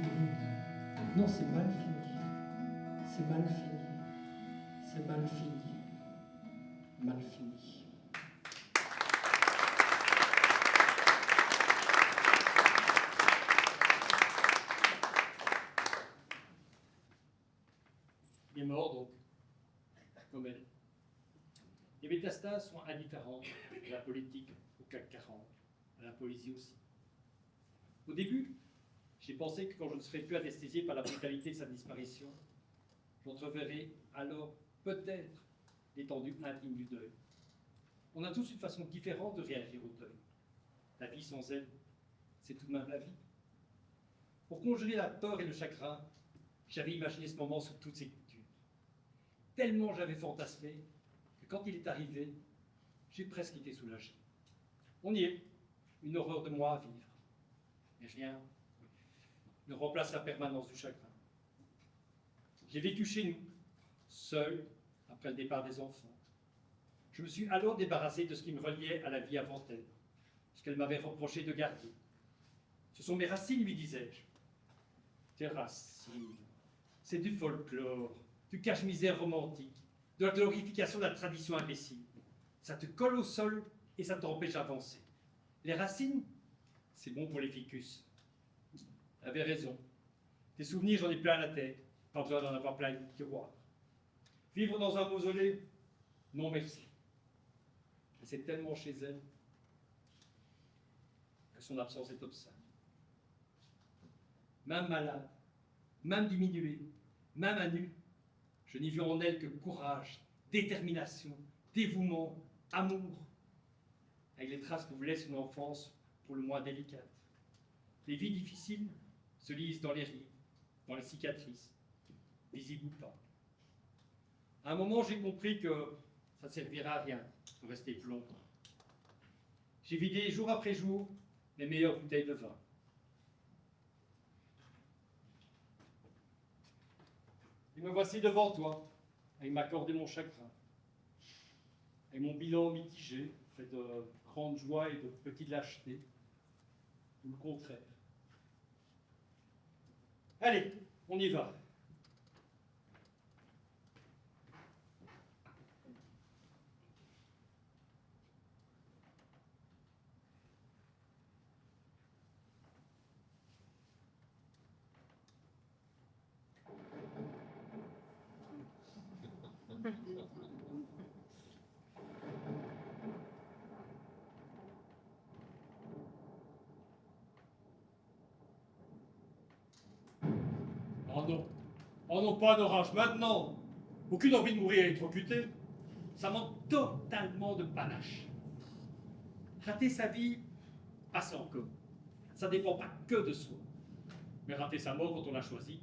Non, c'est mal fini, c'est mal fini, c'est mal fini, mal fini. Il est mort donc, comme elle. Les métastases sont indifférentes à la politique, au CAC 40, à la poésie aussi. Au début, j'ai pensé que quand je ne serais plus anesthésié par la brutalité de sa disparition, j'entreverrais alors peut-être l'étendue intime du deuil. On a tous une façon différente de réagir au deuil. La vie sans elle, c'est tout de même la vie. Pour conjurer la peur et le chagrin, j'avais imaginé ce moment sous toutes ses coutures. Tellement j'avais fantasmé que quand il est arrivé, j'ai presque été soulagé. On y est, une horreur de moi à vivre. Mais rien ne remplace la permanence du chagrin. J'ai vécu chez nous, seul, après le départ des enfants. Je me suis alors débarrassé de ce qui me reliait à la vie avant elle, ce qu'elle m'avait reproché de garder. Ce sont mes racines, lui disais-je. Tes racines, c'est du folklore, du cache-misère romantique, de la glorification de la tradition imbécile. Ça te colle au sol et ça t'empêche d'avancer. Les racines, c'est bon pour les ficus. Tu avais raison. Des souvenirs, j'en ai plein à la tête, pas besoin d'en avoir plein de tiroirs. Vivre dans un mausolée, non merci. C'est tellement chez elle que son absence est obscène. Même malade, même diminuée, même à nu, je n'ai vu en elle que courage, détermination, dévouement, amour, avec les traces que vous laisse une enfance pour le moins délicate. Les vies difficiles se lisent dans les rides, dans les cicatrices, visibles ou pas. À un moment, j'ai compris que ça ne servira à rien de rester plus longtemps. J'ai vidé jour après jour mes meilleures bouteilles de vin. Et me voici devant toi, avec m'accorder mon chagrin, avec mon bilan mitigé, fait de grande joie et de petite lâcheté, ou le contraire. Allez, on y va. Oh non. Oh non, pas d'orage maintenant. Aucune envie de mourir électrocuté. Ça manque totalement de panache. Rater sa vie, passe encore. Ça dépend pas que de soi. Mais rater sa mort quand on l'a choisi.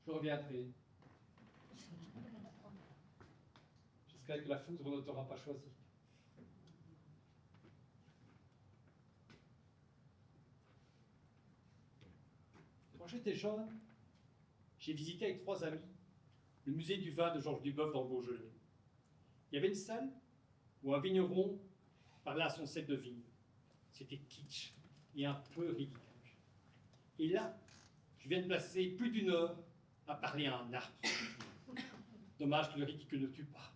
Je reviendrai. J'espère que la foudre ne t'aura pas choisi. Quand j'étais jeune, j'ai visité avec 3 amis le musée du vin de Georges Duboeuf dans le Beaujolais. Il y avait une salle où un vigneron parlait à son cep de vigne. C'était kitsch et un peu ridicule. Et là, je viens de passer plus d'1 heure à parler à un arbre. Dommage que le ridicule ne tue pas.